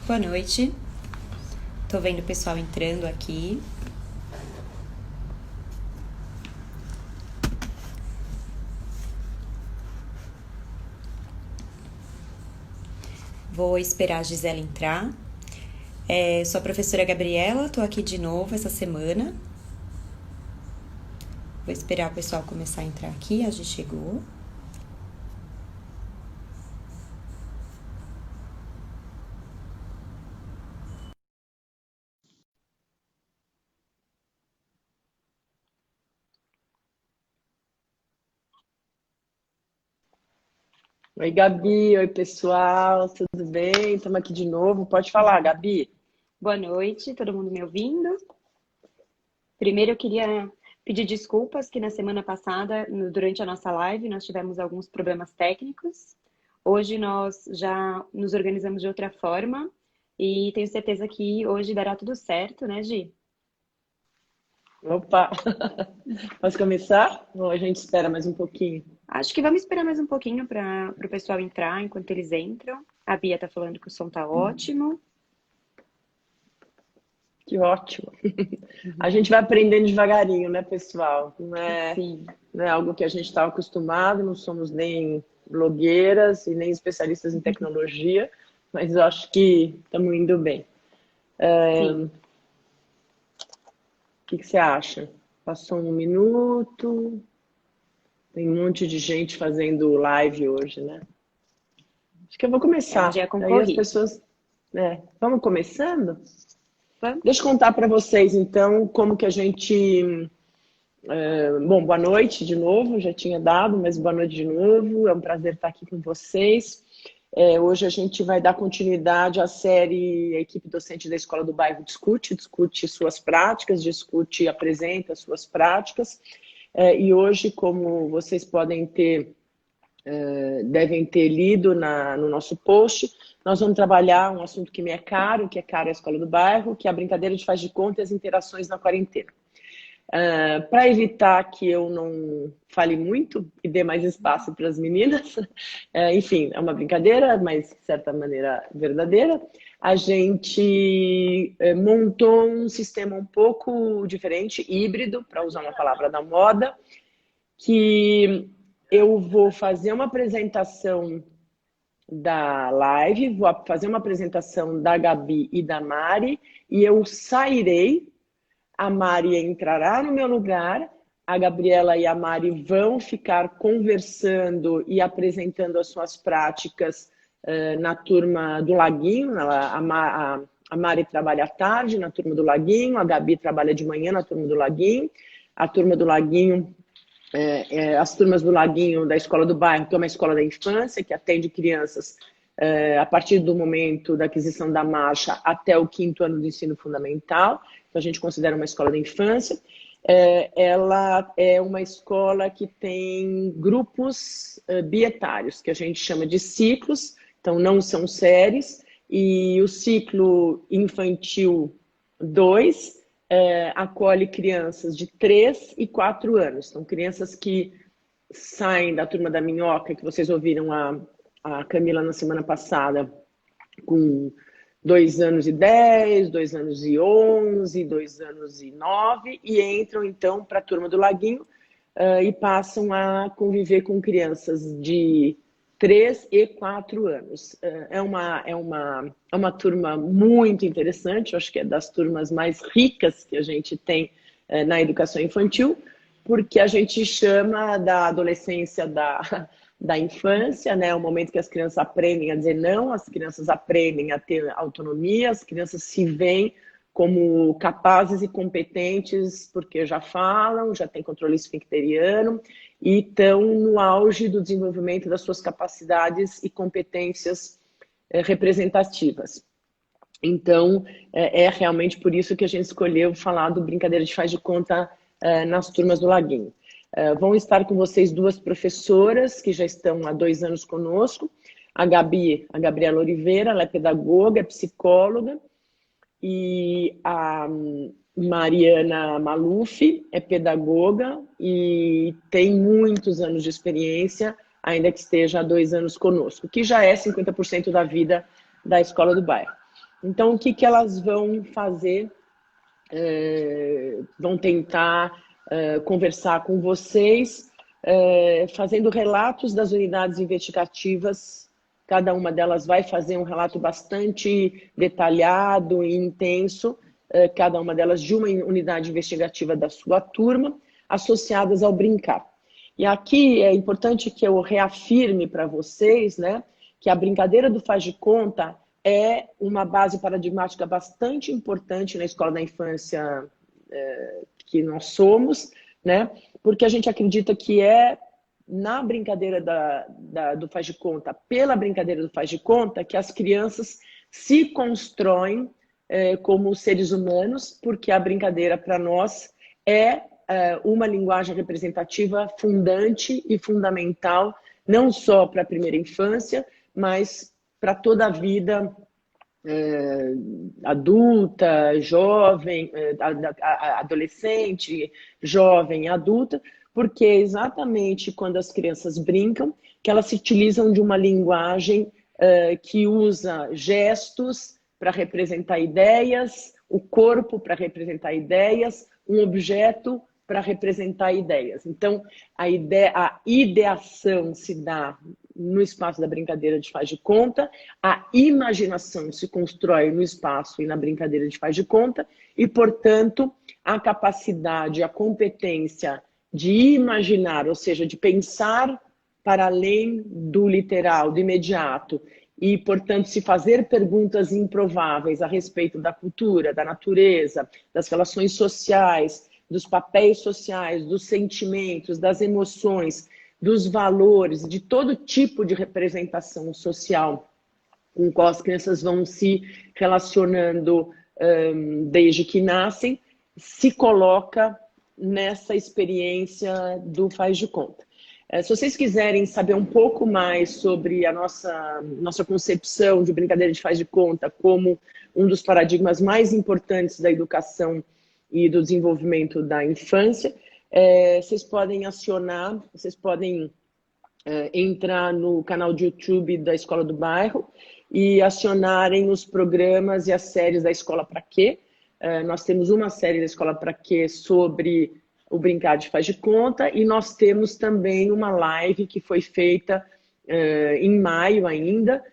Boa noite. Tô vendo o pessoal entrando aqui. Vou esperar a Gisela entrar. Sou a professora Gabriela, tô aqui de novo essa semana. Vou esperar o pessoal começar a entrar aqui, a gente chegou. Oi, Gabi. Oi, pessoal. Tudo bem? Estamos aqui de novo. Pode falar, Gabi. Boa noite, todo mundo me ouvindo? Primeiro eu queria pedir desculpas que na semana passada, durante a nossa live, nós tivemos alguns problemas técnicos. Hoje nós já nos organizamos de outra forma e tenho certeza que hoje dará tudo certo, né, Gi? Opa! Posso começar? Ou a gente espera mais um pouquinho? Acho que vamos esperar mais um pouquinho para o pessoal entrar enquanto eles entram. A Bia tá falando que o som tá ótimo. Que ótimo! A gente vai aprendendo devagarinho, né, pessoal? Sim, Não é algo que a gente está acostumado, não somos nem blogueiras e nem especialistas em tecnologia, mas eu acho que estamos indo bem. sim. O que você acha? Passou um minuto, tem um monte de gente fazendo live hoje, né? Acho que eu vou É um começar. dia Daí as concorrido. pessoas. Vamos começando? Deixa Vamos? eu contar para vocês, então, como que a gente. Bom, boa noite de novo, já tinha dado, mas boa noite de novo. É um prazer estar aqui com vocês. Hoje a gente vai dar continuidade à série A Equipe Docente da Escola do Bairro discute suas práticas, discute e apresenta suas práticas. E hoje, como vocês devem ter lido no nosso post, nós vamos trabalhar um assunto que me é caro, que é caro à escola do bairro, que é a brincadeira de faz de conta e as interações na quarentena. Para evitar que eu não fale muito e dê mais espaço para as meninas, enfim, é uma brincadeira, mas de certa maneira verdadeira, a gente montou um sistema um pouco diferente, híbrido, para usar uma palavra da moda, que eu vou fazer uma apresentação da live, vou fazer uma apresentação da Gabi e da Mari, e eu sairei, a Mari entrará no meu lugar, a Gabriela e a Mari vão ficar conversando e apresentando as suas práticas na turma do Laguinho. A Mari trabalha à tarde na turma do Laguinho, a Gabi trabalha de manhã na turma do Laguinho. A turma do Laguinho as turmas do Laguinho da Escola do Bairro, que é uma escola da infância, que atende crianças a partir do momento da aquisição da marcha até o 5º ano do ensino fundamental. Então, a gente considera uma escola da infância. Ela é uma escola que tem grupos bietários, que a gente chama de ciclos, então não são séries, e o ciclo infantil 2 acolhe crianças de 3 e 4 anos. Então, crianças que saem da turma da minhoca, que vocês ouviram a Camila na semana passada, com 2 anos e 10, 2 anos e 11, 2 anos e 9, e entram então para a turma do Laguinho e passam a conviver com crianças de 3 e 4 anos. É uma turma muito interessante, eu acho que é das turmas mais ricas que a gente tem na educação infantil, porque a gente chama da adolescência da infância, né? O momento que as crianças aprendem a dizer não, as crianças aprendem a ter autonomia, as crianças se veem como capazes e competentes porque já falam, já têm controle esfincteriano e estão no auge do desenvolvimento das suas capacidades e competências representativas. Então, é realmente por isso que a gente escolheu falar do Brincadeira de Faz de Conta nas turmas do Laguinho. Vão estar com vocês duas professoras que já estão há 2 anos conosco. A Gabriela Oliveira, ela é pedagoga, é psicóloga, e a Mariana Maluf é pedagoga e tem muitos anos de experiência, ainda que esteja há 2 anos conosco, que já é 50% da vida da escola do bairro. Então, o que que elas vão fazer? Vão tentar conversar com vocês, fazendo relatos das unidades investigativas. Cada uma delas vai fazer um relato bastante detalhado e intenso, cada uma delas de uma unidade investigativa da sua turma, associadas ao brincar. E aqui é importante que eu reafirme para vocês, né, que a brincadeira do faz de conta é uma base paradigmática bastante importante na escola da infância que nós somos, né? Porque a gente acredita que é na brincadeira do faz de conta, pela brincadeira do faz de conta, que as crianças se constroem como seres humanos, porque a brincadeira para nós é uma linguagem representativa fundante e fundamental, não só para a primeira infância, mas para toda a vida adulta, jovem, adolescente, jovem, adulta, porque é exatamente quando as crianças brincam que elas se utilizam de uma linguagem que usa gestos para representar ideias, o corpo para representar ideias, um objeto para representar ideias. Então, a ideação se dá no espaço da brincadeira de faz de conta, a imaginação se constrói no espaço e na brincadeira de faz de conta, e, portanto, a capacidade, a competência de imaginar, ou seja, de pensar para além do literal, do imediato, e, portanto, se fazer perguntas improváveis a respeito da cultura, da natureza, das relações sociais, dos papéis sociais, dos sentimentos, das emoções, dos valores, de todo tipo de representação social com qual as crianças vão se relacionando desde que nascem, se coloca nessa experiência do faz de conta. Se vocês quiserem saber um pouco mais sobre a nossa concepção de brincadeira de faz de conta como um dos paradigmas mais importantes da educação e do desenvolvimento da infância, vocês podem acionar, vocês podem entrar no canal de YouTube da Escola do Bairro e acionarem os programas e as séries da Escola Pra Quê. Nós temos uma série da Escola Pra Quê sobre o brincar de faz de conta, e nós temos também uma live que foi feita em maio ainda,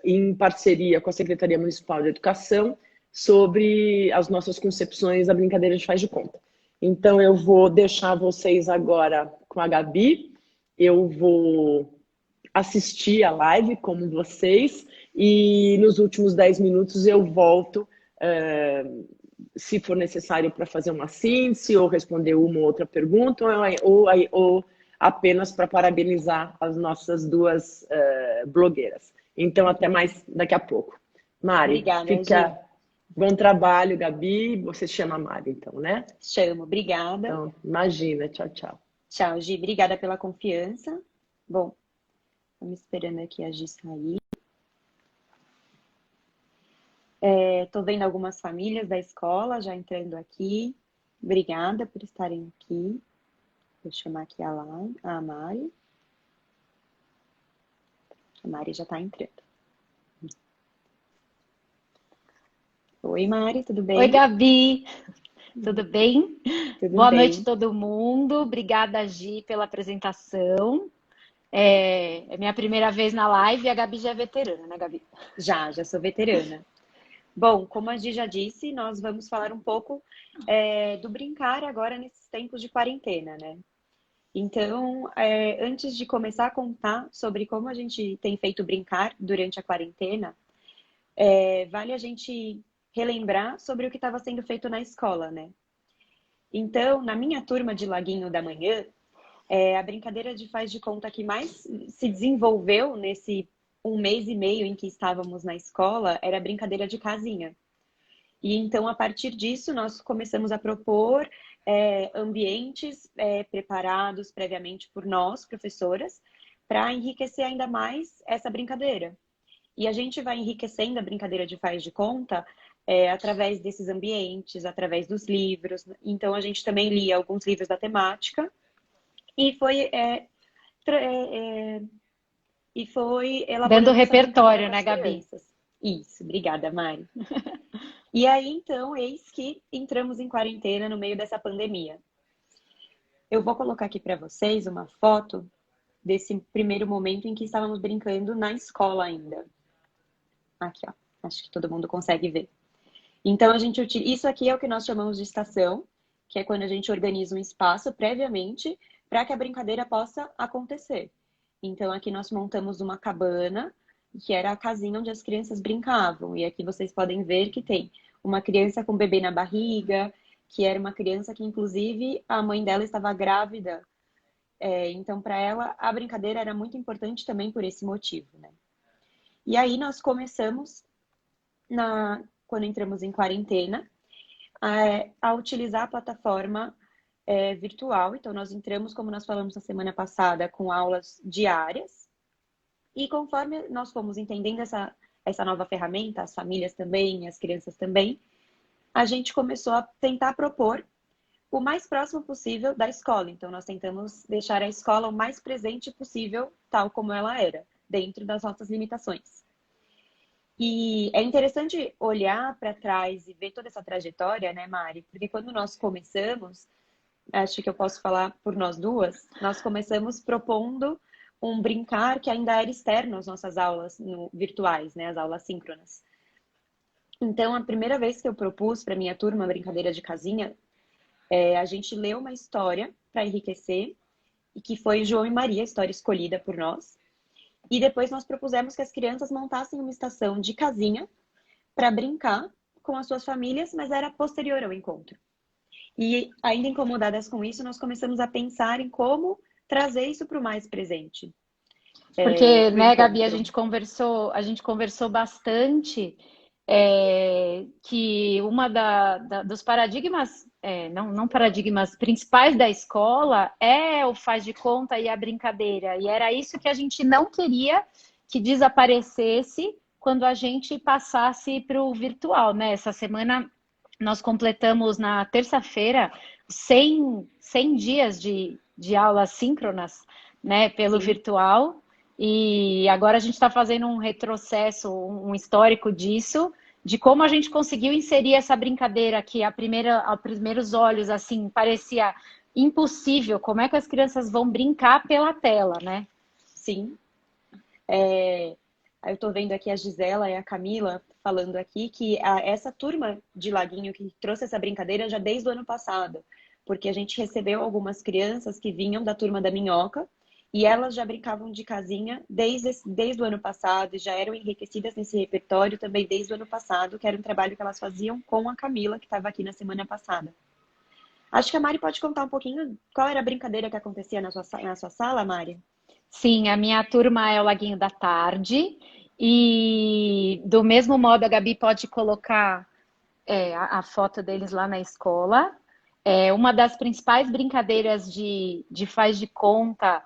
em parceria com a Secretaria Municipal de Educação, sobre as nossas concepções da brincadeira de faz de conta. Então, eu vou deixar vocês agora com a Gabi, eu vou assistir a live como vocês, e nos últimos 10 minutos eu volto, se for necessário, para fazer uma síntese ou responder uma ou outra pergunta, ou apenas para parabenizar as nossas duas blogueiras. Então, até mais daqui a pouco. Mari, Obrigada, fica... Gi. Bom trabalho, Gabi. Você se chama Mari, então, né? Chamo, obrigada. Então, imagina. Tchau, tchau. Tchau, Gi. Obrigada pela confiança. Bom, estamos esperando aqui a Gi sair. Estou vendo algumas famílias da escola já entrando aqui. Obrigada por estarem aqui. Vou chamar aqui a Mari. A Mari já está entrando. Oi, Mari, tudo bem? Oi, Gabi, tudo bem? Tudo Boa bem. noite, todo mundo. Obrigada, Gi, pela apresentação. É minha primeira vez na live e a Gabi já é veterana, né, Gabi? Já sou veterana. Bom, como a Gi já disse, nós vamos falar um pouco do brincar agora nesses tempos de quarentena, né? Então, antes de começar a contar sobre como a gente tem feito brincar durante a quarentena, vale a gente relembrar sobre o que estava sendo feito na escola, né? Então, na minha turma de Laguinho da Manhã, a brincadeira de faz de conta que mais se desenvolveu nesse 1 mês e meio em que estávamos na escola era a brincadeira de casinha. E então, a partir disso, nós começamos a propor ambientes preparados previamente por nós, professoras, para enriquecer ainda mais essa brincadeira. E a gente vai enriquecendo a brincadeira de faz de conta através desses ambientes, através dos livros. Então, a gente também lia alguns livros da temática e foi elaborando dando essa repertório, brincadeira né, para as Gabi? crianças. Isso, obrigada, Mari. E aí, então, eis que entramos em quarentena no meio dessa pandemia. Eu vou colocar aqui para vocês uma foto desse primeiro momento em que estávamos brincando na escola ainda. Aqui, ó. Acho que todo mundo consegue ver. Então, isso aqui é o que nós chamamos de estação, que é quando a gente organiza um espaço previamente para que a brincadeira possa acontecer. Então, aqui nós montamos uma cabana, que era a casinha onde as crianças brincavam. E aqui vocês podem ver que tem uma criança com bebê na barriga, que era uma criança que, inclusive, a mãe dela estava grávida. Então, para ela, a brincadeira era muito importante também por esse motivo, né? E aí nós começamos, quando entramos em quarentena, a utilizar a plataforma virtual. Então, nós entramos, como nós falamos na semana passada, com aulas diárias. E conforme nós fomos entendendo essa nova ferramenta, as famílias também, as crianças também, a gente começou a tentar propor o mais próximo possível da escola. Então, nós tentamos deixar a escola o mais presente possível, tal como ela era, dentro das nossas limitações. E é interessante olhar para trás e ver toda essa trajetória, né, Mari? Porque quando nós começamos, acho que eu posso falar por nós duas, nós começamos propondo um brincar que ainda era externo às nossas aulas virtuais, né, as aulas síncronas. Então, a primeira vez que eu propus para minha turma a brincadeira de casinha, a gente leu uma história para enriquecer, e que foi João e Maria, a história escolhida por nós. E depois nós propusemos que as crianças montassem uma estação de casinha para brincar com as suas famílias, mas era posterior ao encontro. E ainda incomodadas com isso, nós começamos a pensar em como trazer isso para o mais presente. Porque, né, Gabi, a gente conversou bastante que uma dos paradigmas, não paradigmas principais da escola é o faz de conta e a brincadeira. E era isso que a gente não queria que desaparecesse quando a gente passasse para o virtual, né? Essa semana nós completamos na terça-feira 100 dias de aulas síncronas, né, pelo Sim. virtual. E agora a gente está fazendo um retrocesso, um histórico disso, de como a gente conseguiu inserir essa brincadeira que aos primeiros olhos, assim, parecia impossível. Como é que as crianças vão brincar pela tela, né? Sim. Eu estou vendo aqui a Gisela e a Camila falando aqui que essa turma de Laguinho que trouxe essa brincadeira já desde o ano passado, porque a gente recebeu algumas crianças que vinham da turma da Minhoca e elas já brincavam de casinha desde o ano passado e já eram enriquecidas nesse repertório também desde o ano passado, que era um trabalho que elas faziam com a Camila, que estava aqui na semana passada. Acho que a Mari pode contar um pouquinho qual era a brincadeira que acontecia na sua sala, Mari? Sim, a minha turma é o Laguinho da Tarde. E do mesmo modo, a Gabi pode colocar a foto deles lá na escola. Uma das principais brincadeiras de faz de conta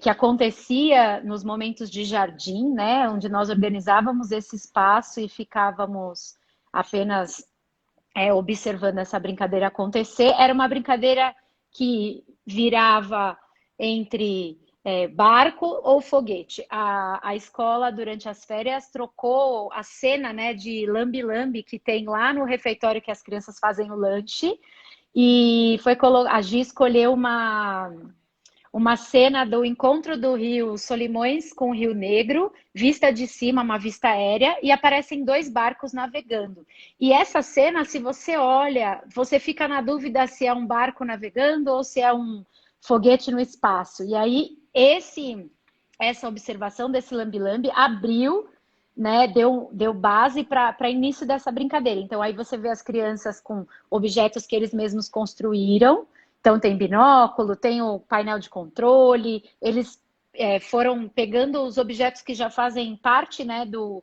que acontecia nos momentos de jardim, né, onde nós organizávamos esse espaço e ficávamos apenas observando essa brincadeira acontecer, era uma brincadeira que virava entre barco ou foguete. A escola, durante as férias, trocou a cena, né, de lambe-lambe que tem lá no refeitório que as crianças fazem o lanche, e a Gi escolheu uma cena do encontro do Rio Solimões com o Rio Negro, vista de cima, uma vista aérea, e aparecem dois barcos navegando. E essa cena, se você olha, você fica na dúvida se é um barco navegando ou se é um foguete no espaço. E aí, essa observação desse lambe-lambe abriu, né, deu base para início dessa brincadeira. Então, aí você vê as crianças com objetos que eles mesmos construíram. Então, tem binóculo, tem o painel de controle. Eles foram pegando os objetos que já fazem parte, né, Da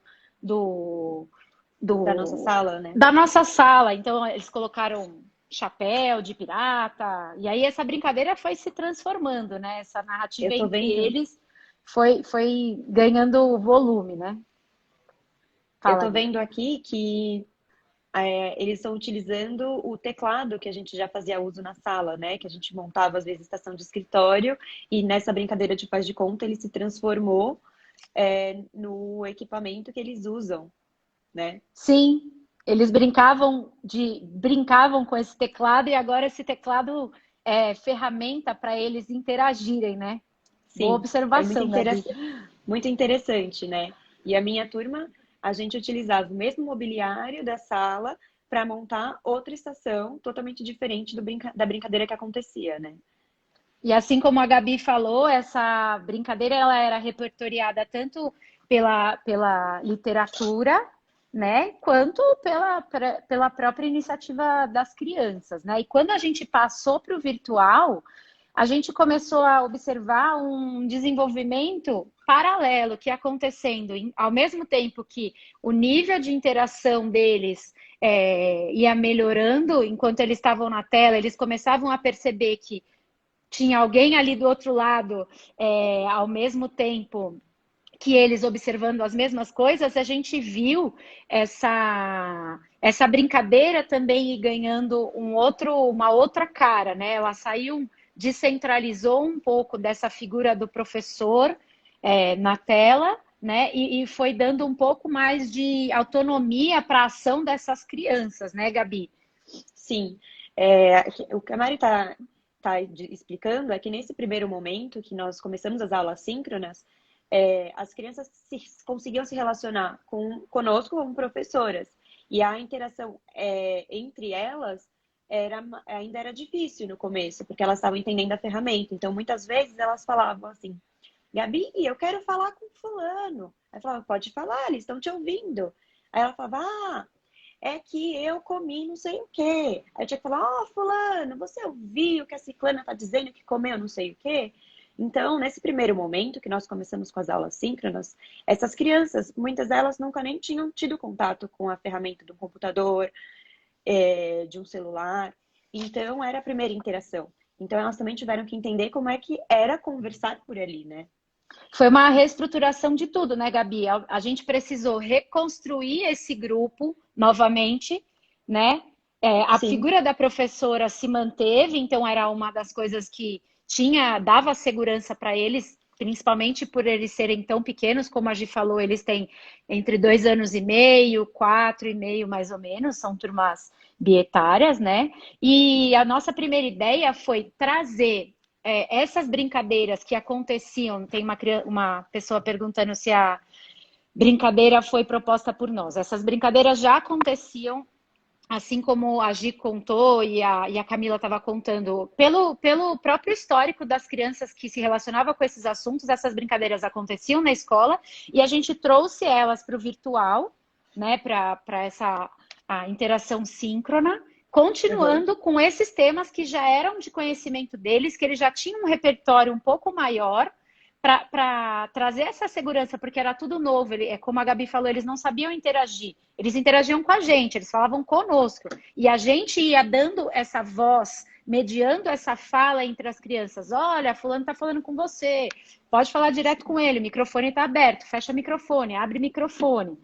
nossa sala, né? Da nossa sala. Então, eles colocaram chapéu de pirata. E aí, essa brincadeira foi se transformando, né? Essa narrativa entre eles foi ganhando volume, né? Eu tô vendo aqui que eles estão utilizando o teclado que a gente já fazia uso na sala, né? Que a gente montava, às vezes, estação de escritório. E nessa brincadeira de faz de conta, ele se transformou no equipamento que eles usam né? Sim, eles brincavam com esse teclado e agora esse teclado é ferramenta para eles interagirem, né? Boa Sim, é observação, Gabi. muito interessante, né? E a minha turma, a gente utilizava o mesmo mobiliário da sala para montar outra estação totalmente diferente da brincadeira que acontecia, né? E assim como a Gabi falou, essa brincadeira ela era repertoriada tanto pela literatura, né, quanto pela própria iniciativa das crianças, né? E quando a gente passou para o virtual, a gente começou a observar um desenvolvimento paralelo que ia acontecendo, ao mesmo tempo que o nível de interação deles ia melhorando enquanto eles estavam na tela, eles começavam a perceber que tinha alguém ali do outro lado, ao mesmo tempo que eles observando as mesmas coisas, a gente viu essa brincadeira também ir ganhando uma outra cara, né? Ela saiu, descentralizou um pouco dessa figura do professor na tela, né? E foi dando um pouco mais de autonomia para a ação dessas crianças, né, Gabi? Sim. O que a Mari tá explicando é que nesse primeiro momento que nós começamos as aulas síncronas, as crianças conseguiam se relacionar conosco como professoras. E a interação entre elas ainda era difícil no começo, porque elas estavam entendendo a ferramenta. Então, muitas vezes, elas falavam assim, Gabi, eu quero falar com fulano. Aí eu falava, pode falar, eles estão te ouvindo. Aí ela falava, é que eu comi não sei o quê. Aí eu tinha que falar, fulano, você ouviu que a ciclana tá dizendo que comeu não sei o quê? Então, nesse primeiro momento que nós começamos com as aulas síncronas, essas crianças, muitas delas nunca nem tinham tido contato com a ferramenta do computador, de um celular. Então, era a primeira interação. Então, elas também tiveram que entender como é que era conversar por ali, né? Foi uma reestruturação de tudo, né, Gabi? A gente precisou reconstruir esse grupo novamente, né? A Sim, figura da professora se manteve, então era uma das coisas que dava segurança para eles, principalmente por eles serem tão pequenos, como a Gi falou, eles têm entre 2 anos e meio, 4 e meio, mais ou menos, são turmas bietárias, né? E a nossa primeira ideia foi trazer essas brincadeiras que aconteciam, tem uma pessoa perguntando se a brincadeira foi proposta por nós. Essas brincadeiras já aconteciam, assim como a Gi contou e a Camila estava contando, pelo próprio histórico das crianças que se relacionavam com esses assuntos, essas brincadeiras aconteciam na escola e a gente trouxe elas para o virtual, né, para essa a interação síncrona, continuando com esses temas que já eram de conhecimento deles, que eles já tinham um repertório um pouco maior para trazer essa segurança, porque era tudo novo. Como a Gabi falou, eles não sabiam interagir. Eles interagiam com a gente, eles falavam conosco. E a gente ia dando essa voz, mediando essa fala entre as crianças. Olha, fulano está falando com você. Pode falar direto com ele, o microfone está aberto. Fecha o microfone, abre o microfone.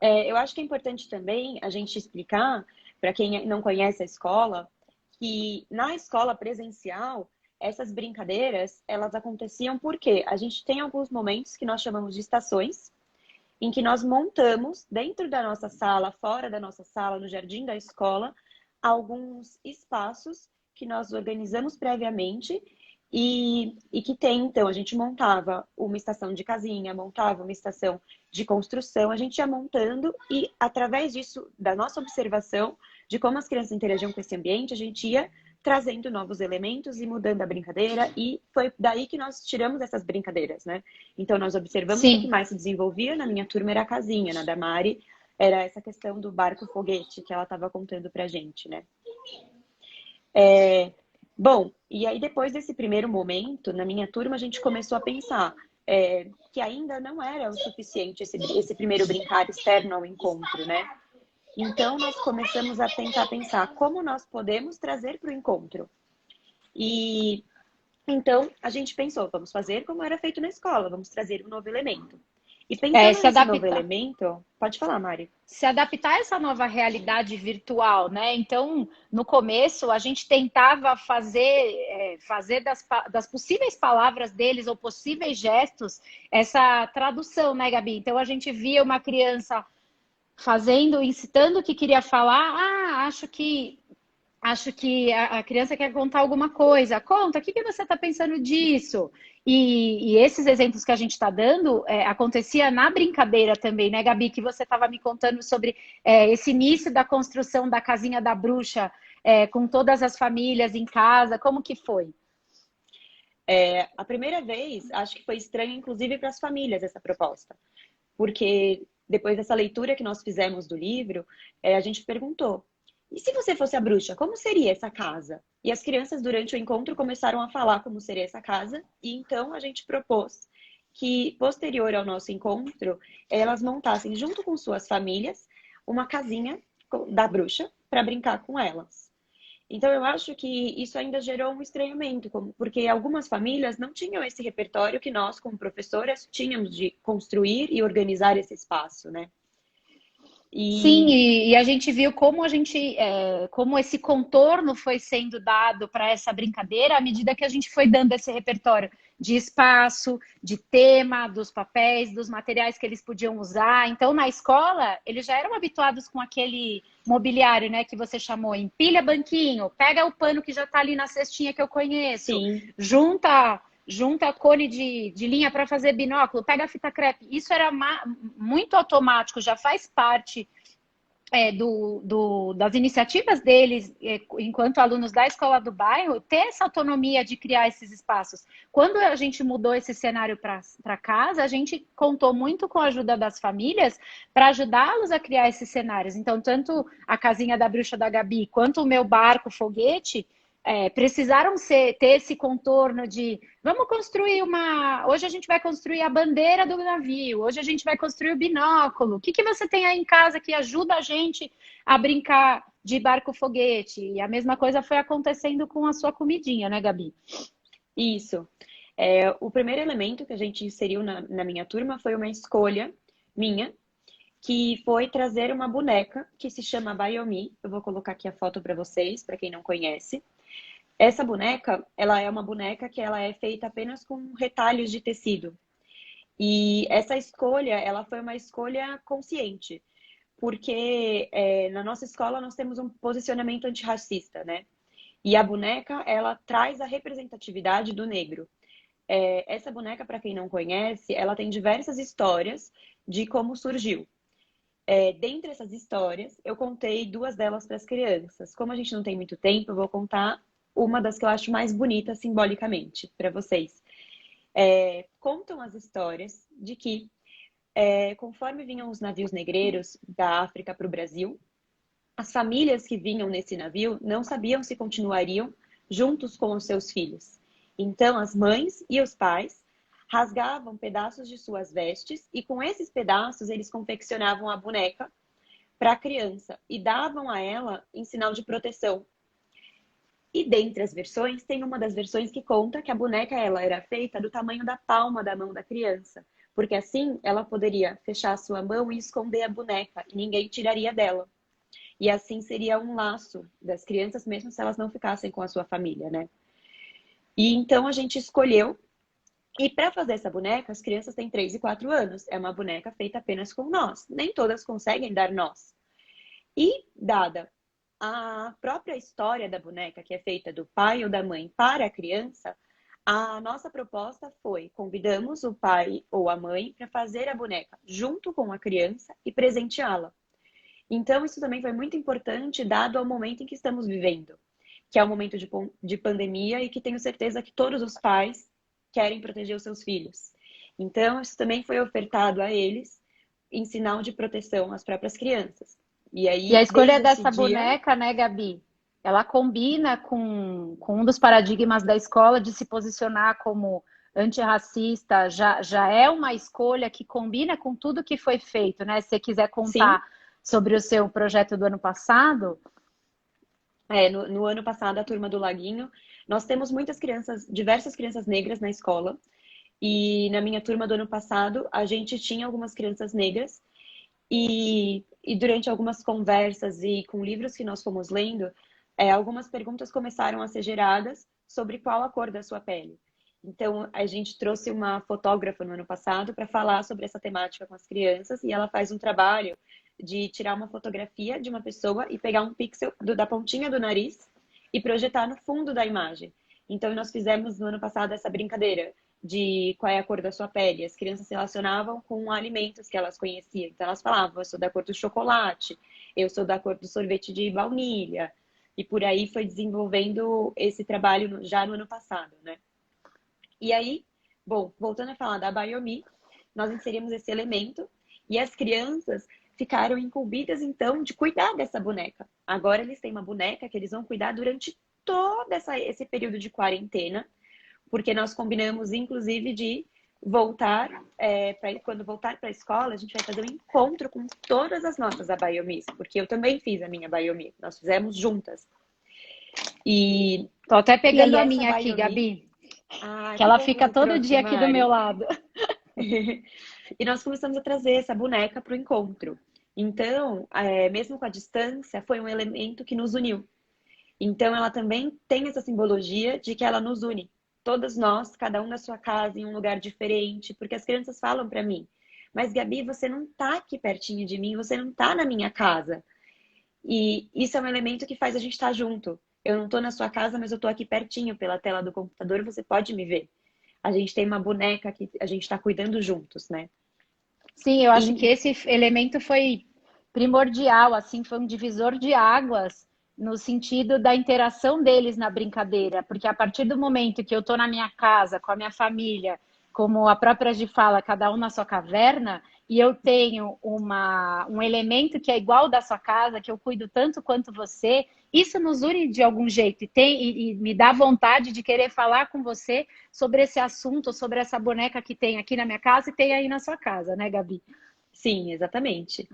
Eu acho que é importante também a gente explicar, para quem não conhece a escola, que na escola presencial, essas brincadeiras, elas aconteciam porque a gente tem alguns momentos que nós chamamos de estações, em que nós montamos dentro da nossa sala, fora da nossa sala, no jardim da escola, alguns espaços que nós organizamos previamente e que tem, então, a gente montava uma estação de casinha, montava uma estação de construção, a gente ia montando e, através disso, da nossa observação de como as crianças interagiam com esse ambiente, a gente ia trazendo novos elementos e mudando a brincadeira, e foi daí que nós tiramos essas brincadeiras, né? Então, nós observamos que o que mais se desenvolvia na minha turma era a casinha, na da Mari, era essa questão do barco foguete que ela estava contando pra gente, né? Bom, e aí depois desse primeiro momento, na minha turma, a gente começou a pensar que ainda não era o suficiente esse primeiro brincar externo ao encontro, né? Então, nós começamos a tentar pensar como nós podemos trazer para o encontro. E então, a gente pensou, vamos fazer como era feito na escola, vamos trazer um novo elemento. E pensando nesse novo elemento, pode falar, Mari. Se adaptar a essa nova realidade virtual, né? Então, no começo, a gente tentava fazer das possíveis palavras deles ou possíveis gestos essa tradução, né, Gabi? Então, a gente via uma criança fazendo, incitando o que queria falar. Ah, acho que a criança quer contar alguma coisa. Conta, o que você está pensando disso? E esses exemplos que a gente está dando, acontecia na brincadeira também, né, Gabi? Que você estava me contando sobre esse início da construção da casinha da bruxa, com todas as famílias em casa. Como que foi? A primeira vez, acho que foi estranho, inclusive, para as famílias, essa proposta. Porque depois dessa leitura que nós fizemos do livro, a gente perguntou: e se você fosse a bruxa, como seria essa casa? E as crianças, durante o encontro, começaram a falar como seria essa casa, e então a gente propôs que, posterior ao nosso encontro, elas montassem, junto com suas famílias, uma casinha da bruxa para brincar com elas. Então, eu acho que isso ainda gerou um estranhamento, porque algumas famílias não tinham esse repertório que nós, como professoras, tínhamos de construir e organizar esse espaço, né? Sim, e a gente viu como esse contorno foi sendo dado para essa brincadeira à medida que a gente foi dando esse repertório de espaço, de tema, dos papéis, dos materiais que eles podiam usar. Então, na escola, eles já eram habituados com aquele mobiliário, né, que você chamou, empilha banquinho, pega o pano que já está ali na cestinha que eu conheço, Sim. junta cone de linha para fazer binóculo, pega a fita crepe. Isso era muito automático, já faz parte das iniciativas deles, enquanto alunos da escola do bairro, ter essa autonomia de criar esses espaços. Quando a gente mudou esse cenário para casa, a gente contou muito com a ajuda das famílias para ajudá-los a criar esses cenários. Então, tanto a casinha da bruxa da Gabi, quanto o meu barco foguete, precisaram ter esse contorno de vamos construir hoje a gente vai construir a bandeira do navio, hoje a gente vai construir o binóculo. O que você tem aí em casa que ajuda a gente a brincar de barco foguete? E a mesma coisa foi acontecendo com a sua comidinha, né, Gabi? Isso. O primeiro elemento que a gente inseriu na minha turma foi uma escolha minha, que foi trazer uma boneca que se chama Bayomi. Eu vou colocar aqui a foto para vocês, para quem não conhece. Essa boneca, ela é uma boneca que ela é feita apenas com retalhos de tecido. E essa escolha, ela foi uma escolha consciente, porque na nossa escola nós temos um posicionamento antirracista, né? E a boneca, ela traz a representatividade do negro. Essa boneca, para quem não conhece, ela tem diversas histórias de como surgiu. Dentre essas histórias, eu contei 2 delas para as crianças. Como a gente não tem muito tempo, eu vou contar uma das que eu acho mais bonita simbolicamente para vocês. Contam as histórias de que, conforme vinham os navios negreiros da África para o Brasil, as famílias que vinham nesse navio não sabiam se continuariam juntos com os seus filhos. Então, as mães e os pais rasgavam pedaços de suas vestes e com esses pedaços eles confeccionavam a boneca para a criança e davam a ela em sinal de proteção. E dentre as versões, tem uma das versões que conta que a boneca ela era feita do tamanho da palma da mão da criança, porque assim ela poderia fechar a sua mão e esconder a boneca e ninguém tiraria dela. E assim seria um laço das crianças, mesmo se elas não ficassem com a sua família, né? E então a gente escolheu. E para fazer essa boneca, as crianças têm 3 e 4 anos. É uma boneca feita apenas com nós. Nem todas conseguem dar nós. E, dada a própria história da boneca, que é feita do pai ou da mãe para a criança, a nossa proposta foi: convidamos o pai ou a mãe para fazer a boneca junto com a criança e presenteá-la. Então, isso também foi muito importante, dado ao momento em que estamos vivendo, que é um momento de pandemia e que tenho certeza que todos os pais querem proteger os seus filhos. Então, isso também foi ofertado a eles em sinal de proteção às próprias crianças. E aí, A escolha dessa dia... boneca, né, Gabi? Ela combina com um dos paradigmas da escola de se posicionar como antirracista. Já é uma escolha que combina com tudo que foi feito, né? Se você quiser contar Sim. sobre o seu projeto do ano passado. No ano passado, a Turma do Laguinho, nós temos muitas crianças, diversas crianças negras na escola. E na minha turma do ano passado, a gente tinha algumas crianças negras. E durante algumas conversas e com livros que nós fomos lendo, algumas perguntas começaram a ser geradas sobre qual a cor da sua pele. Então, a gente trouxe uma fotógrafa no ano passado para falar sobre essa temática com as crianças e ela faz um trabalho de tirar uma fotografia de uma pessoa e pegar um pixel da pontinha do nariz e projetar no fundo da imagem. Então, nós fizemos no ano passado essa brincadeira de qual é a cor da sua pele. As crianças se relacionavam com alimentos que elas conheciam. Então, elas falavam, eu sou da cor do chocolate, eu sou da cor do sorvete de baunilha. E por aí foi desenvolvendo esse trabalho já no ano passado, né? E aí, bom, voltando a falar da Biomi, nós inserimos esse elemento e as crianças ficaram incumbidas, então, de cuidar dessa boneca. Agora eles têm uma boneca que eles vão cuidar durante todo esse período de quarentena, porque nós combinamos, inclusive, de voltar, quando voltar para a escola, a gente vai fazer um encontro com todas as notas da Biomi, porque eu também fiz a minha Biomi, nós fizemos juntas. E tô até pegando a minha Biomi... aqui, Gabi, que que ela bom fica você todo trouxe, dia aqui do Mari. meu lado. E nós começamos a trazer essa boneca para o encontro. Então, mesmo com a distância, foi um elemento que nos uniu. Então, ela também tem essa simbologia de que ela nos une. Todas nós, cada um na sua casa, em um lugar diferente, porque as crianças falam para mim, mas Gabi, você não tá aqui pertinho de mim, você não tá na minha casa. E isso é um elemento que faz a gente estar junto. Eu não tô na sua casa, mas eu tô aqui pertinho pela tela do computador, você pode me ver. A gente tem uma boneca que a gente está cuidando juntos, né? Sim, eu acho que esse elemento foi primordial, assim, foi um divisor de águas no sentido da interação deles na brincadeira, porque a partir do momento que eu estou na minha casa, com a minha família, como a própria Gi fala, cada um na sua caverna, e eu tenho um elemento que é igual da sua casa, que eu cuido tanto quanto você, isso nos une de algum jeito e me dá vontade de querer falar com você sobre esse assunto, sobre essa boneca que tem aqui na minha casa e tem aí na sua casa, né, Gabi? Sim, exatamente.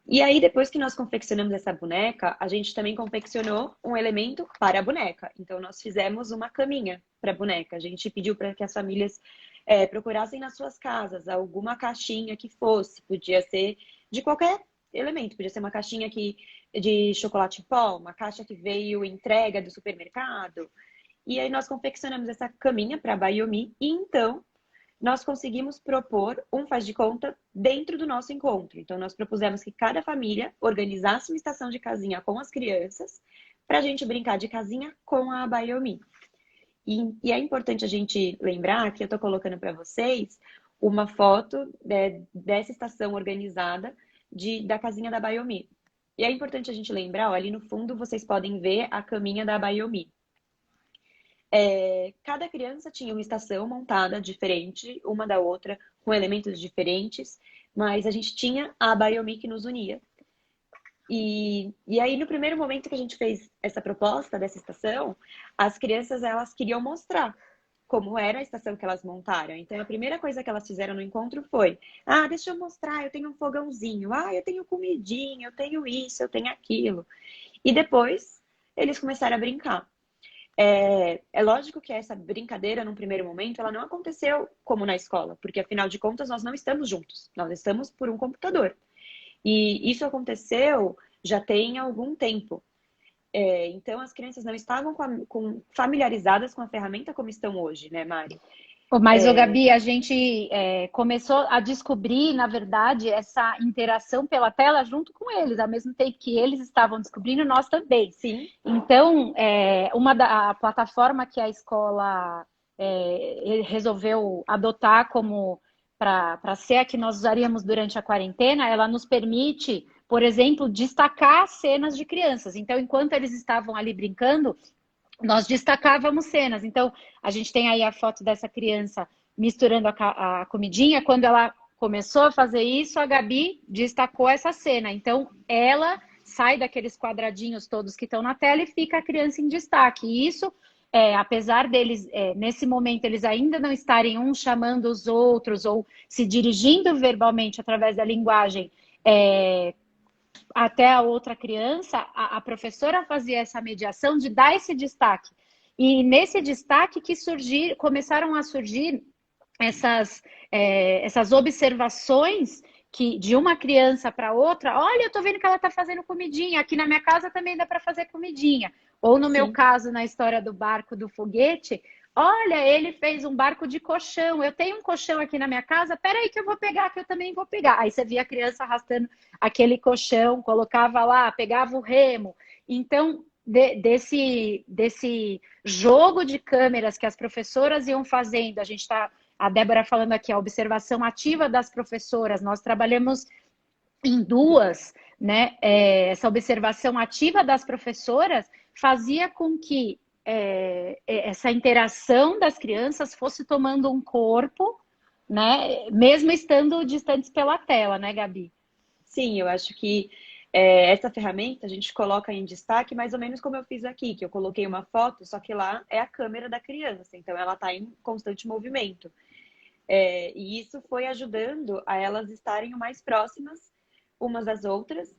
E aí, depois que nós confeccionamos essa boneca, a gente também confeccionou um elemento para a boneca. Então, nós fizemos uma caminha para a boneca. A gente pediu para que as famílias procurassem nas suas casas alguma caixinha que fosse. Podia ser de qualquer elemento. Podia ser uma caixinha de chocolate em pó, uma caixa que veio entrega do supermercado. E aí, nós confeccionamos essa caminha para a Biomi. E então, nós conseguimos propor um faz de conta dentro do nosso encontro. Então, nós propusemos que cada família organizasse uma estação de casinha com as crianças para a gente brincar de casinha com a Biomi. E é importante a gente lembrar que eu estou colocando para vocês uma foto dessa estação organizada da casinha da Biomi. E é importante a gente lembrar, ó, ali no fundo vocês podem ver a caminha da Biomi. Cada criança tinha uma estação montada diferente, uma da outra, com elementos diferentes, mas a gente tinha a Biomi que nos unia. E aí, no primeiro momento que a gente fez essa proposta dessa estação, as crianças, elas queriam mostrar como era a estação que elas montaram. Então, a primeira coisa que elas fizeram no encontro foi, deixa eu mostrar, eu tenho um fogãozinho, eu tenho comidinha, eu tenho isso, eu tenho aquilo. E depois, eles começaram a brincar. É lógico que essa brincadeira, num primeiro momento, ela não aconteceu como na escola, porque afinal de contas nós não estamos juntos, nós estamos por um computador. E isso aconteceu já tem algum tempo. Então as crianças não estavam familiarizadas com a ferramenta como estão hoje, né, Mari? Mas, Gabi, a gente começou a descobrir, na verdade, essa interação pela tela junto com eles, ao mesmo tempo que eles estavam descobrindo, nós também. Sim. Então, a plataforma que a escola resolveu adotar como para ser a que nós usaríamos durante a quarentena, ela nos permite, por exemplo, destacar cenas de crianças. Então, enquanto eles estavam ali brincando, nós destacávamos cenas. Então, a gente tem aí a foto dessa criança misturando a comidinha. Quando ela começou a fazer isso, a Gabi destacou essa cena. Então, ela sai daqueles quadradinhos todos que estão na tela e fica a criança em destaque. E isso, apesar deles, nesse momento, eles ainda não estarem uns chamando os outros ou se dirigindo verbalmente através da linguagem, até a outra criança, a professora fazia essa mediação de dar esse destaque. E nesse destaque que começaram a surgir essas observações de uma criança para outra. Olha, eu tô vendo que ela tá fazendo comidinha. Aqui na minha casa também dá para fazer comidinha. Ou no meu caso, na história do barco do foguete, Olha, ele fez um barco de colchão. Eu tenho um colchão aqui na minha casa. Peraí que eu vou pegar, que eu também vou pegar. Aí você via a criança arrastando aquele colchão, colocava lá, pegava o remo. Então, desse jogo de câmeras que as professoras iam fazendo, a Débora falando aqui, a observação ativa das professoras, nós trabalhamos em duas, né? Essa observação ativa das professoras fazia com que essa interação das crianças fosse tomando um corpo, né? Mesmo estando distantes pela tela, né, Gabi? Sim, eu acho que essa ferramenta a gente coloca em destaque mais ou menos como eu fiz aqui, que eu coloquei uma foto, só que lá é a câmera da criança, então ela está em constante movimento. E isso foi ajudando a elas estarem o mais próximas umas das outras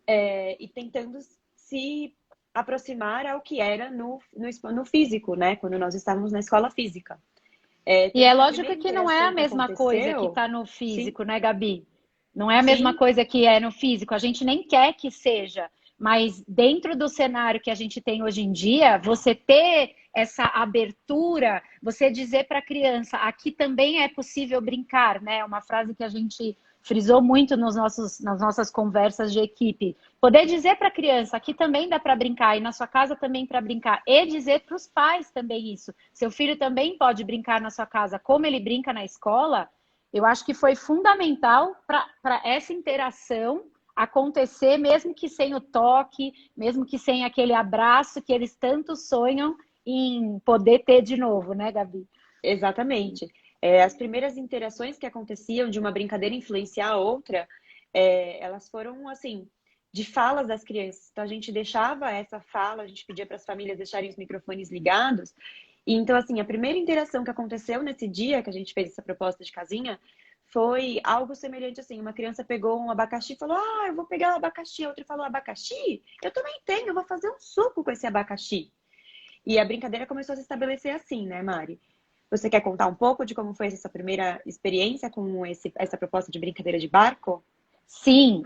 e tentando se aproximar ao que era no físico, né? Quando nós estávamos na escola física. E é lógico que não é a mesma coisa que está no físico, sim, né, Gabi? Não é a mesma sim, coisa que é no físico. A gente nem quer que seja, mas dentro do cenário que a gente tem hoje em dia, você ter essa abertura, você dizer para a criança, aqui também é possível brincar, né? Uma frase que a gente frisou muito nas nossas conversas de equipe. Poder dizer para a criança, aqui também dá para brincar, e na sua casa também para brincar. E dizer para os pais também isso. Seu filho também pode brincar na sua casa, como ele brinca na escola. Eu acho que foi fundamental para essa interação acontecer, mesmo que sem o toque, mesmo que sem aquele abraço que eles tanto sonham em poder ter de novo, né, Gabi? Exatamente. As primeiras interações que aconteciam de uma brincadeira influenciar a outra, elas foram, assim, de falas das crianças. Então, a gente deixava essa fala, a gente pedia para as famílias deixarem os microfones ligados. E, então, assim, a primeira interação que aconteceu nesse dia que a gente fez essa proposta de casinha foi algo semelhante assim. Uma criança pegou um abacaxi e falou, eu vou pegar o abacaxi. A outra falou, abacaxi? Eu também tenho, eu vou fazer um suco com esse abacaxi. E a brincadeira começou a se estabelecer assim, né, Mari? Você quer contar um pouco de como foi essa primeira experiência com essa proposta de brincadeira de barco? Sim,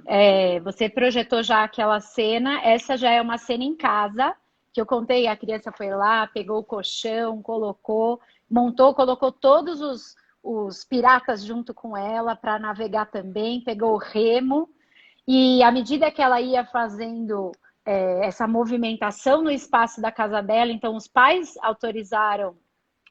você projetou já aquela cena, essa já é uma cena em casa, que eu contei, a criança foi lá, pegou o colchão, colocou, montou, colocou todos os piratas junto com ela para navegar também, pegou o remo, e à medida que ela ia fazendo essa movimentação no espaço da casa dela, então os pais autorizaram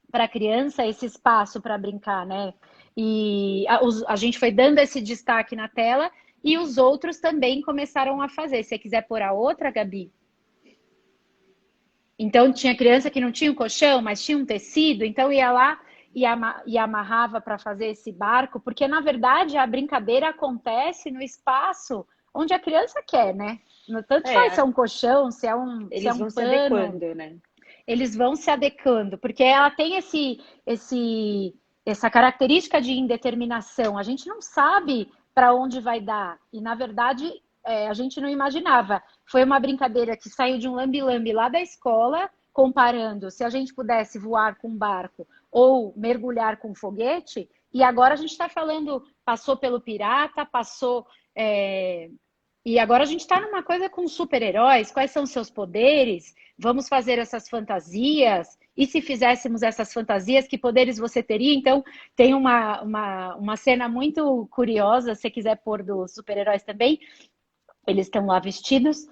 para a criança esse espaço para brincar, né? E a gente foi dando esse destaque na tela e os outros também começaram a fazer. Se você quiser pôr a outra, Gabi. Então, tinha criança que não tinha um colchão, mas tinha um tecido, então ia lá e amarrava para fazer esse barco, porque, na verdade, a brincadeira acontece no espaço onde a criança quer, né? Tanto faz se é um colchão, se é um Eles vão pano, se adequando, né? Eles vão se adequando, porque ela tem essa característica de indeterminação. A gente não sabe para onde vai dar. E, na verdade, a gente não imaginava. Foi uma brincadeira que saiu de um lambi-lambi lá da escola, comparando se a gente pudesse voar com um barco ou mergulhar com um foguete. E agora a gente está falando, passou pelo pirata, passou... E agora a gente está numa coisa com super-heróis, quais são os seus poderes? Vamos fazer essas fantasias? E se fizéssemos essas fantasias, que poderes você teria? Então, tem uma cena muito curiosa, se você quiser pôr dos super-heróis também, eles estão lá vestidos.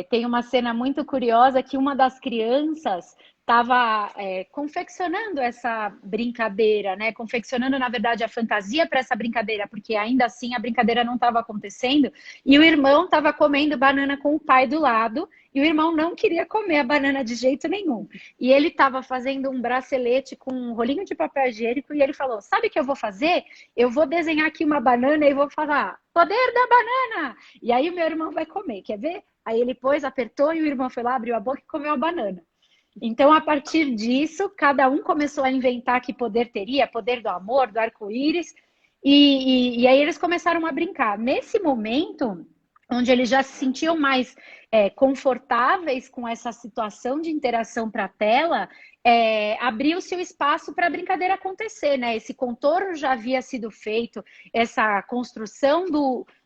Tem uma cena muito curiosa que uma das crianças estava confeccionando essa brincadeira, né? Confeccionando, na verdade, a fantasia para essa brincadeira, porque ainda assim a brincadeira não estava acontecendo, e o irmão estava comendo banana com o pai do lado, e o irmão não queria comer a banana de jeito nenhum. E ele estava fazendo um bracelete com um rolinho de papel higiênico, e ele falou, sabe o que eu vou fazer? Eu vou desenhar aqui uma banana e vou falar, poder da banana! E aí o meu irmão vai comer, quer ver? Aí ele pôs, apertou, e o irmão foi lá, abriu a boca e comeu a banana. Então, a partir disso, cada um começou a inventar que poder teria, poder do amor, do arco-íris, e aí eles começaram a brincar. Nesse momento, onde eles já se sentiam mais confortáveis com essa situação de interação para a tela, abriu-se o espaço para a brincadeira acontecer, né? Esse contorno já havia sido feito, essa construção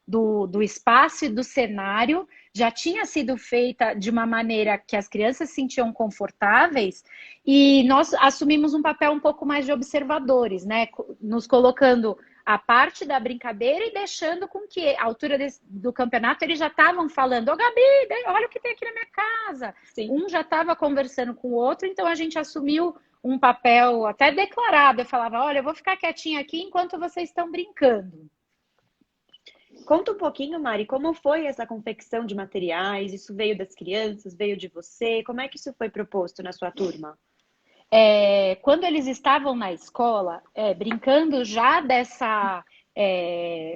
do espaço e do cenário já tinha sido feita de uma maneira que as crianças se sentiam confortáveis, e nós assumimos um papel um pouco mais de observadores, né? Nos colocando a parte da brincadeira e deixando com que, à altura do campeonato, eles já estavam falando: ô Gabi, olha o que tem aqui na minha casa. Sim. Um já estava conversando com o outro, então a gente assumiu um papel até declarado. Eu falava: olha, eu vou ficar quietinha aqui enquanto vocês estão brincando. Conta um pouquinho, Mari, como foi essa confecção de materiais? Isso veio das crianças, veio de você? Como é que isso foi proposto na sua turma? Quando eles estavam na escola, brincando já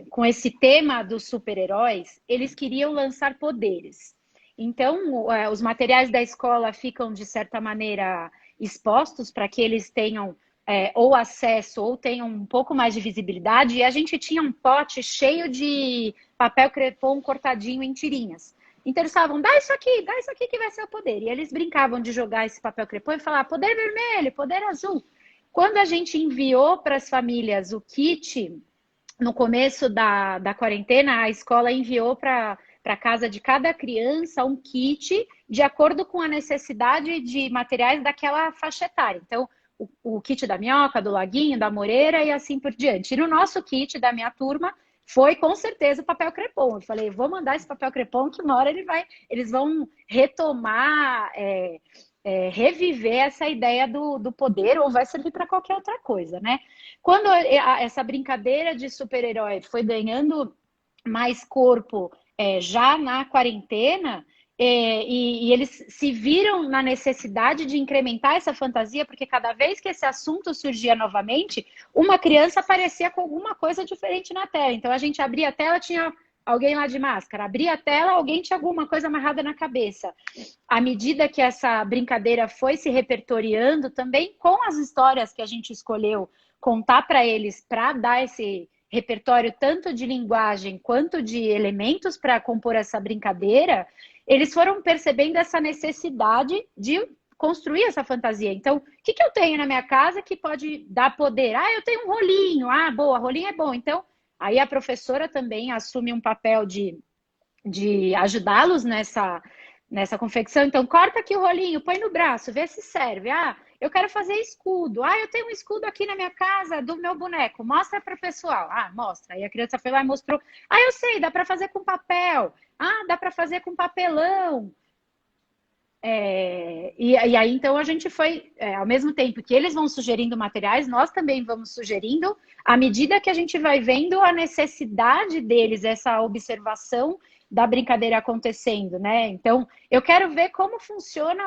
com esse tema dos super-heróis, eles queriam lançar poderes. Então, os materiais da escola ficam, de certa maneira, expostos para que eles tenham ou acesso ou tenham um pouco mais de visibilidade. E a gente tinha um pote cheio de papel crepom cortadinho em tirinhas. Então eles falavam: dá isso aqui que vai ser o poder. E eles brincavam de jogar esse papel crepom e falar: poder vermelho, poder azul. Quando a gente enviou para as famílias o kit, no começo da quarentena, a escola enviou para a casa de cada criança um kit de acordo com a necessidade de materiais daquela faixa etária. Então, o kit da Minhoca, do Laguinho, da Moreira e assim por diante. E no nosso kit da minha turma foi com certeza o papel crepom. Eu falei: vou mandar esse papel crepom que uma hora eles vão retomar, reviver essa ideia do poder, ou vai servir para qualquer outra coisa, né? Quando essa brincadeira de super-herói foi ganhando mais corpo já na quarentena, e eles se viram na necessidade de incrementar essa fantasia, porque cada vez que esse assunto surgia novamente, uma criança aparecia com alguma coisa diferente na tela. Então a gente abria a tela, tinha alguém lá de máscara. Abria a tela, alguém tinha alguma coisa amarrada na cabeça. À medida que essa brincadeira foi se repertoriando, também com as histórias que a gente escolheu contar para eles, para dar esse repertório tanto de linguagem quanto de elementos para compor essa brincadeira, eles foram percebendo essa necessidade de construir essa fantasia. Então, o que eu tenho na minha casa que pode dar poder? Eu tenho um rolinho. Boa, rolinho é bom. Então, aí a professora também assume um papel de ajudá-los nessa confecção. Então, corta aqui o rolinho, põe no braço, vê se serve. Eu quero fazer escudo. Eu tenho um escudo aqui na minha casa do meu boneco. Mostra para o pessoal. Mostra. Aí a criança foi lá e mostrou. Eu sei, dá para fazer com papel. Dá para fazer com papelão. E aí, então, a gente foi, ao mesmo tempo que eles vão sugerindo materiais, nós também vamos sugerindo, à medida que a gente vai vendo a necessidade deles, essa observação da brincadeira acontecendo, né? Então, eu quero ver como funciona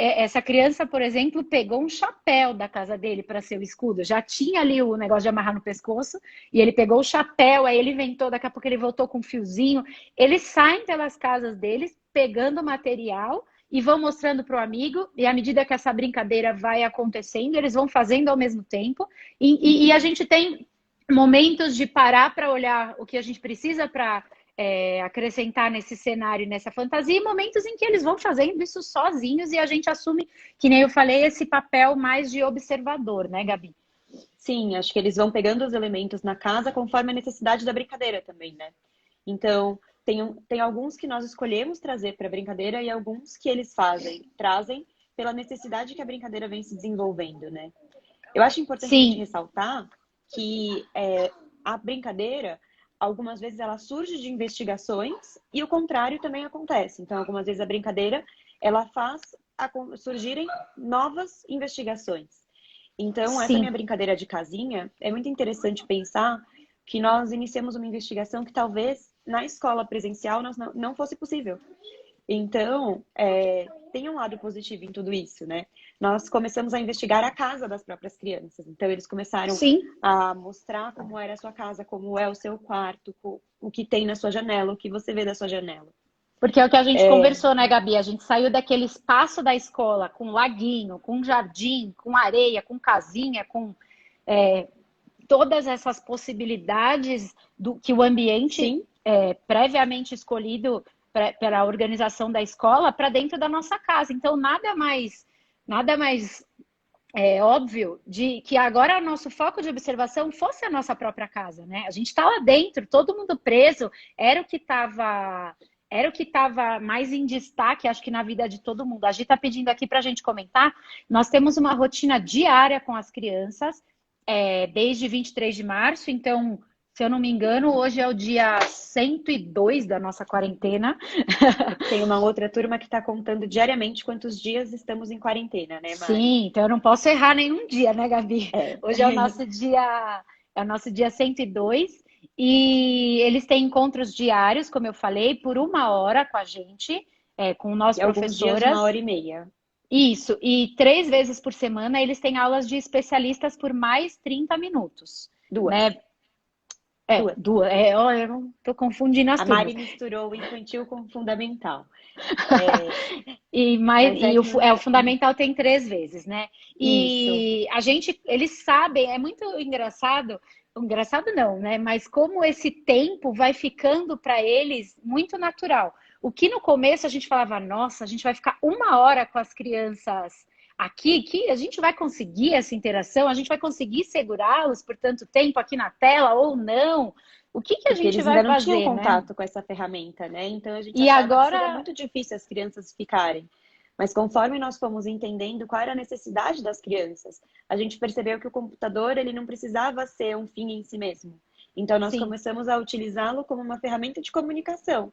essa criança, por exemplo, pegou um chapéu da casa dele para ser o escudo. Já tinha ali o negócio de amarrar no pescoço, e ele pegou o chapéu, aí ele inventou, daqui a pouco ele voltou com um fiozinho. Eles saem pelas casas deles, pegando material, e vão mostrando para o amigo, e à medida que essa brincadeira vai acontecendo, eles vão fazendo ao mesmo tempo, e a gente tem momentos de parar para olhar o que a gente precisa para acrescentar nesse cenário, nessa fantasia, e momentos em que eles vão fazendo isso sozinhos, e a gente assume, que nem eu falei, esse papel mais de observador, né, Gabi? Sim, acho que eles vão pegando os elementos na casa conforme a necessidade da brincadeira também, né? Então, tem alguns que nós escolhemos trazer para a brincadeira e alguns que eles trazem pela necessidade que a brincadeira vem se desenvolvendo, né? Eu acho importante a gente ressaltar que a brincadeira, algumas vezes ela surge de investigações e o contrário também acontece. Então, algumas vezes a brincadeira, ela faz surgirem novas investigações. Então, essa minha brincadeira de casinha, é muito interessante pensar que nós iniciamos uma investigação que talvez na escola presencial não fosse possível. Então, tem um lado positivo em tudo isso, né? Nós começamos a investigar a casa das próprias crianças. Então, eles começaram a mostrar como era a sua casa, como é o seu quarto, o que tem na sua janela, o que você vê da sua janela. Porque é o que a gente conversou, né, Gabi? A gente saiu daquele espaço da escola com laguinho, com jardim, com areia, com casinha, com todas essas possibilidades que o ambiente previamente escolhido pela organização da escola para dentro da nossa casa. Então, nada mais é óbvio de que agora o nosso foco de observação fosse a nossa própria casa, né? A gente está lá dentro, todo mundo preso, era o que estava mais em destaque, acho que na vida de todo mundo. A Gi está pedindo aqui para a gente comentar. Nós temos uma rotina diária com as crianças, desde 23 de março, então, se eu não me engano, hoje é o dia 102 da nossa quarentena. Tem uma outra turma que está contando diariamente quantos dias estamos em quarentena, né, Mari? Sim, então eu não posso errar nenhum dia, né, Gabi? É. Hoje é o nosso dia 102 e eles têm encontros diários, como eu falei, por 1 hora com a gente, com nós E alguns dias professoras. 1h30. Isso, e 3 vezes por semana eles têm aulas de especialistas por mais 30 minutos, Duas. né? Duas. Olha, eu não tô confundindo as A turmas. Mari misturou o infantil com o fundamental. O fundamental tem 3 vezes, né? E Isso. a gente, eles sabem, é muito engraçado, engraçado não, né? Mas como esse tempo vai ficando para eles muito natural. O que no começo a gente falava, nossa, a gente vai ficar 1 hora com as crianças aqui, que a gente vai conseguir essa interação, a gente vai conseguir segurá-los por tanto tempo aqui na tela ou não? O que a Porque gente eles vai ainda não tinham fazer, né? contato com essa ferramenta, né? Então a gente E achava que seria agora, muito difícil as crianças ficarem. Mas conforme nós fomos entendendo qual era a necessidade das crianças, a gente percebeu que o computador ele não precisava ser um fim em si mesmo. Então nós sim. começamos a utilizá-lo como uma ferramenta de comunicação.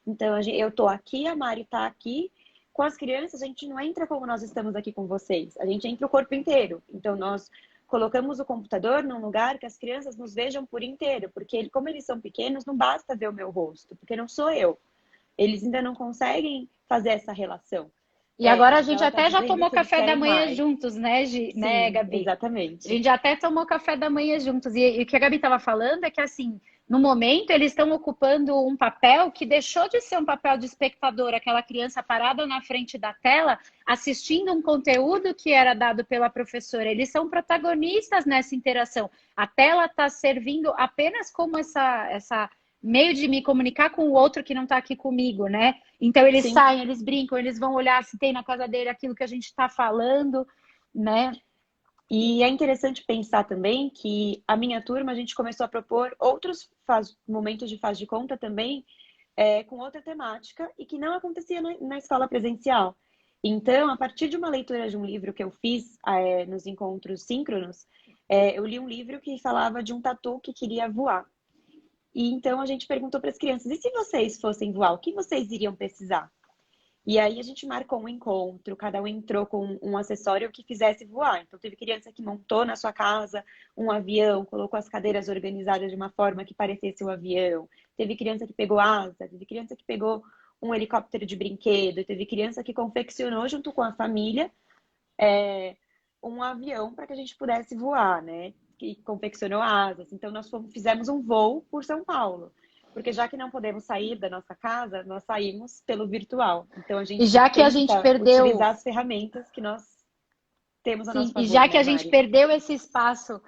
Então eu estou aqui, a Mari está aqui. Com as crianças, a gente não entra como nós estamos aqui com vocês. A gente entra o corpo inteiro. Então nós colocamos o computador num lugar que as crianças nos vejam por inteiro, porque como eles são pequenos, não basta ver o meu rosto, porque não sou eu. Eles ainda não conseguem fazer essa relação. E agora a gente Ela está até já dizendo tomou que eles café da querem manhã mais. juntos, né, né, Sim, Gabi? A exatamente. gente já até tomou café da manhã juntos. E o que a Gabi estava falando é que, assim, no momento eles estão ocupando um papel que deixou de ser um papel de espectador, aquela criança parada na frente da tela, assistindo um conteúdo que era dado pela professora. Eles são protagonistas nessa interação. A tela está servindo apenas como essa meio de me comunicar com o outro que não está aqui comigo, né? Então eles Sim. saem, eles brincam, eles vão olhar se tem na casa dele aquilo que a gente está falando, né? E é interessante pensar também que a minha turma, a gente começou a propor outros momentos de faz de conta também, com outra temática e que não acontecia na escola presencial. Então, a partir de uma leitura de um livro que eu fiz nos encontros síncronos, eu li um livro que falava de um tatu que queria voar. E então a gente perguntou para as crianças, e se vocês fossem voar, o que vocês iriam precisar? E aí a gente marcou um encontro, cada um entrou com um acessório que fizesse voar. Então teve criança que montou na sua casa um avião, colocou as cadeiras organizadas de uma forma que parecesse um avião. Teve criança que pegou asa, teve criança que pegou um helicóptero de brinquedo, teve criança que confeccionou junto com a família um avião para que a gente pudesse voar, né? Que confeccionou asas. Então nós fizemos um voo por São Paulo. Porque já que não podemos sair da nossa casa, nós saímos pelo virtual. Então a gente E já que a gente tenta perdeu, utilizar as ferramentas que nós temos a nosso sim, e favor, já que né, a gente Mari? perdeu esse espaço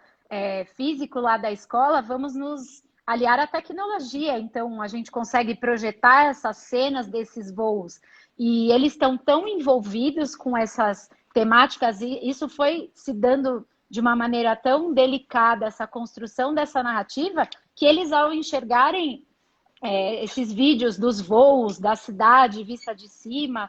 físico lá da escola, vamos nos aliar à tecnologia. Então a gente consegue projetar essas cenas desses voos e eles estão tão envolvidos com essas temáticas e isso foi se dando de uma maneira tão delicada essa construção dessa narrativa que eles ao enxergarem esses vídeos dos voos da cidade vista de cima,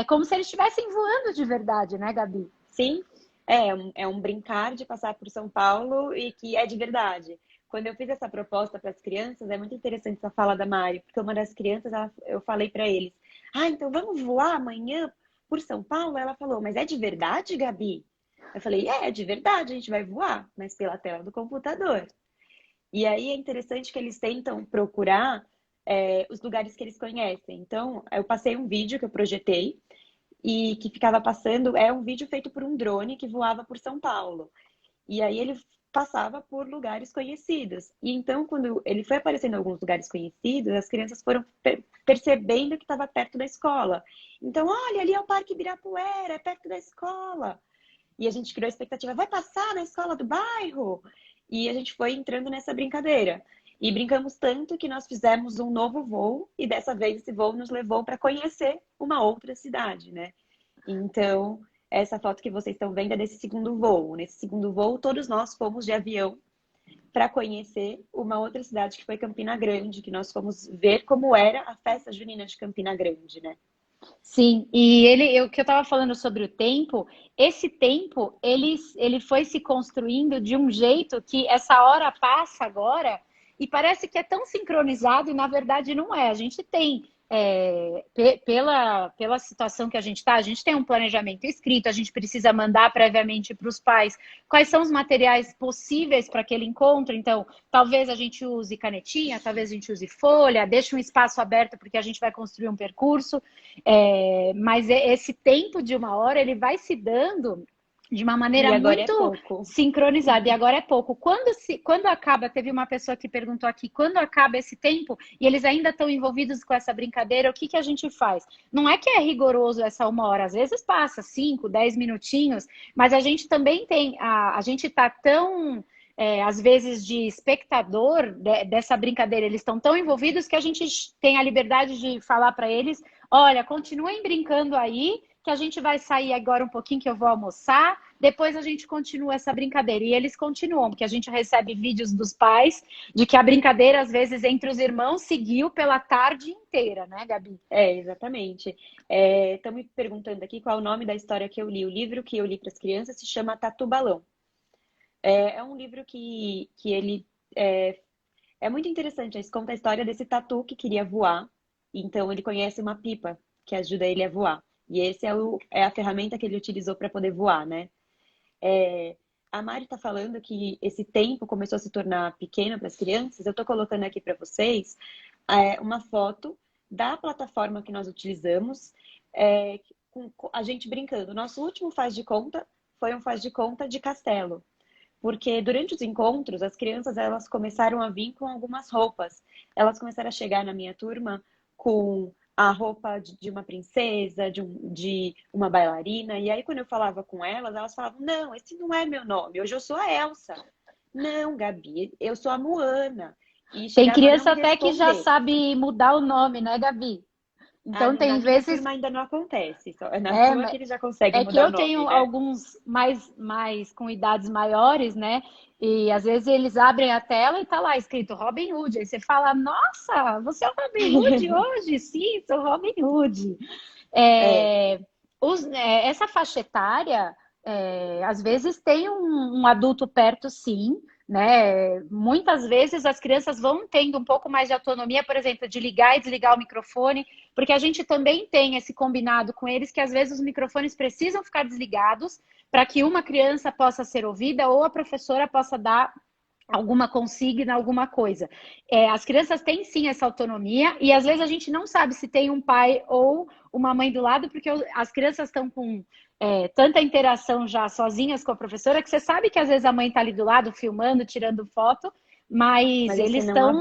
como se eles estivessem voando de verdade, né, Gabi? Sim, é um brincar de passar por São Paulo e que é de verdade. Quando eu fiz essa proposta para as crianças, é muito interessante essa fala da Mari, porque uma das crianças, eu falei para eles, então vamos voar amanhã por São Paulo? Ela falou, mas é de verdade, Gabi? Eu falei, é de verdade, a gente vai voar, mas pela tela do computador. E aí é interessante que eles tentam procurar os lugares que eles conhecem. Então, eu passei um vídeo que eu projetei e que ficava passando, um vídeo feito por um drone que voava por São Paulo. E aí ele passava por lugares conhecidos. E então, quando ele foi aparecendo em alguns lugares conhecidos, as crianças foram percebendo que estava perto da escola. Então, olha, ali é o Parque Ibirapuera, é perto da escola. E a gente criou a expectativa, vai passar na escola do bairro? E a gente foi entrando nessa brincadeira. E brincamos tanto que nós fizemos um novo voo, e dessa vez esse voo nos levou para conhecer uma outra cidade, né? Então, essa foto que vocês estão vendo é desse segundo voo. Nesse segundo voo, todos nós fomos de avião para conhecer uma outra cidade que foi Campina Grande, que nós fomos ver como era a festa junina de Campina Grande, né? Sim, e o que eu estava falando sobre o tempo, esse tempo, ele foi se construindo de um jeito que essa hora passa agora e parece que é tão sincronizado e na verdade não é. A gente tem, pela situação que a gente tem um planejamento escrito, a gente precisa mandar previamente para os pais quais são os materiais possíveis para aquele encontro. Então, talvez a gente use canetinha, talvez a gente use folha, deixe um espaço aberto porque a gente vai construir um percurso. Mas esse tempo de uma hora, ele vai se dando de uma maneira muito sincronizada. E agora é pouco. Quando acaba, teve uma pessoa que perguntou aqui, quando acaba esse tempo e eles ainda estão envolvidos com essa brincadeira, o que a gente faz? Não é que é rigoroso essa uma hora, às vezes passa 5, 10 minutinhos, mas a gente também tem, a gente está tão... às vezes de espectador dessa brincadeira, eles estão tão envolvidos que a gente tem a liberdade de falar para eles, olha, continuem brincando aí, que a gente vai sair agora um pouquinho que eu vou almoçar, depois a gente continua essa brincadeira. E eles continuam, porque a gente recebe vídeos dos pais de que a brincadeira, às vezes, entre os irmãos, seguiu pela tarde inteira, né, Gabi? Exatamente. Estão me perguntando aqui qual é o nome da história que eu li. O livro que eu li para as crianças se chama Tatu Balão. É um livro que ele é muito interessante. Ele conta a história desse tatu que queria voar. Então, ele conhece uma pipa que ajuda ele a voar. E esse é a ferramenta que ele utilizou para poder voar, né? A Mari está falando que esse tempo começou a se tornar pequeno para as crianças. Eu estou colocando aqui para vocês uma foto da plataforma que nós utilizamos, com a gente brincando. Nosso último faz de conta foi um faz de conta de castelo. Porque durante os encontros, as crianças elas começaram a vir com algumas roupas. Elas começaram a chegar na minha turma com a roupa de uma princesa, de uma bailarina. E aí, quando eu falava com elas, elas falavam, não, esse não é meu nome, hoje eu sou a Elsa. Não, Gabi, eu sou a Moana. E tem criança até que já sabe mudar o nome, né, Gabi? Então, tem vezes... Na turma ainda não acontece. É na sua que eles já conseguem mudar o nome. É que eu tenho, né? alguns mais com idades maiores, né? E às vezes eles abrem a tela e tá lá escrito Robin Hood. Aí você fala, nossa, você é o Robin Hood hoje? Sim, sou Robin Hood. Essa faixa etária, às vezes tem um adulto perto, sim, né? Muitas vezes as crianças vão tendo um pouco mais de autonomia, por exemplo, de ligar e desligar o microfone, porque a gente também tem esse combinado com eles que às vezes os microfones precisam ficar desligados para que uma criança possa ser ouvida ou a professora possa dar alguma consigna, alguma coisa. As crianças têm sim essa autonomia e às vezes a gente não sabe se tem um pai ou uma mãe do lado, porque as crianças estão com tanta interação já sozinhas com a professora que você sabe que às vezes a mãe está ali do lado filmando, tirando foto, mas eles estão...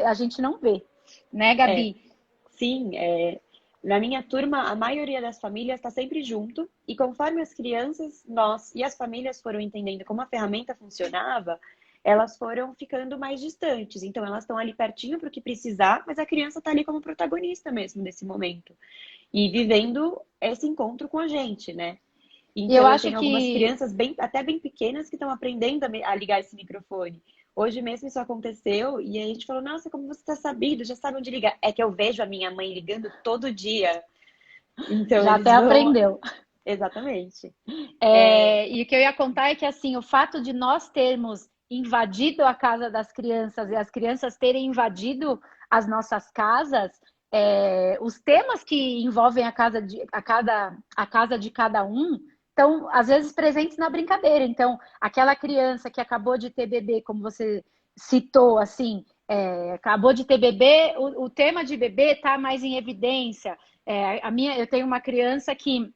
A gente não vê, né, Gabi? Sim, na minha turma, a maioria das famílias está sempre junto e conforme as crianças, nós e as famílias foram entendendo como a ferramenta funcionava, elas foram ficando mais distantes. Então, elas estão ali pertinho para o que precisar, mas a criança está ali como protagonista mesmo nesse momento. E vivendo esse encontro com a gente, né? Então, eu acho que algumas crianças até bem pequenas que estão aprendendo a ligar esse microfone. Hoje mesmo isso aconteceu e a gente falou, nossa, como você está sabido, já sabe onde ligar. É que eu vejo a minha mãe ligando todo dia. Então, já até aprendeu. Exatamente. E o que eu ia contar é que, assim, o fato de nós termos invadido a casa das crianças e as crianças terem invadido as nossas casas, os temas que envolvem a casa de cada um estão, às vezes, presentes na brincadeira. Então, aquela criança que acabou de ter bebê, como você citou, assim, acabou de ter bebê, o tema de bebê está mais em evidência. Eu tenho uma criança que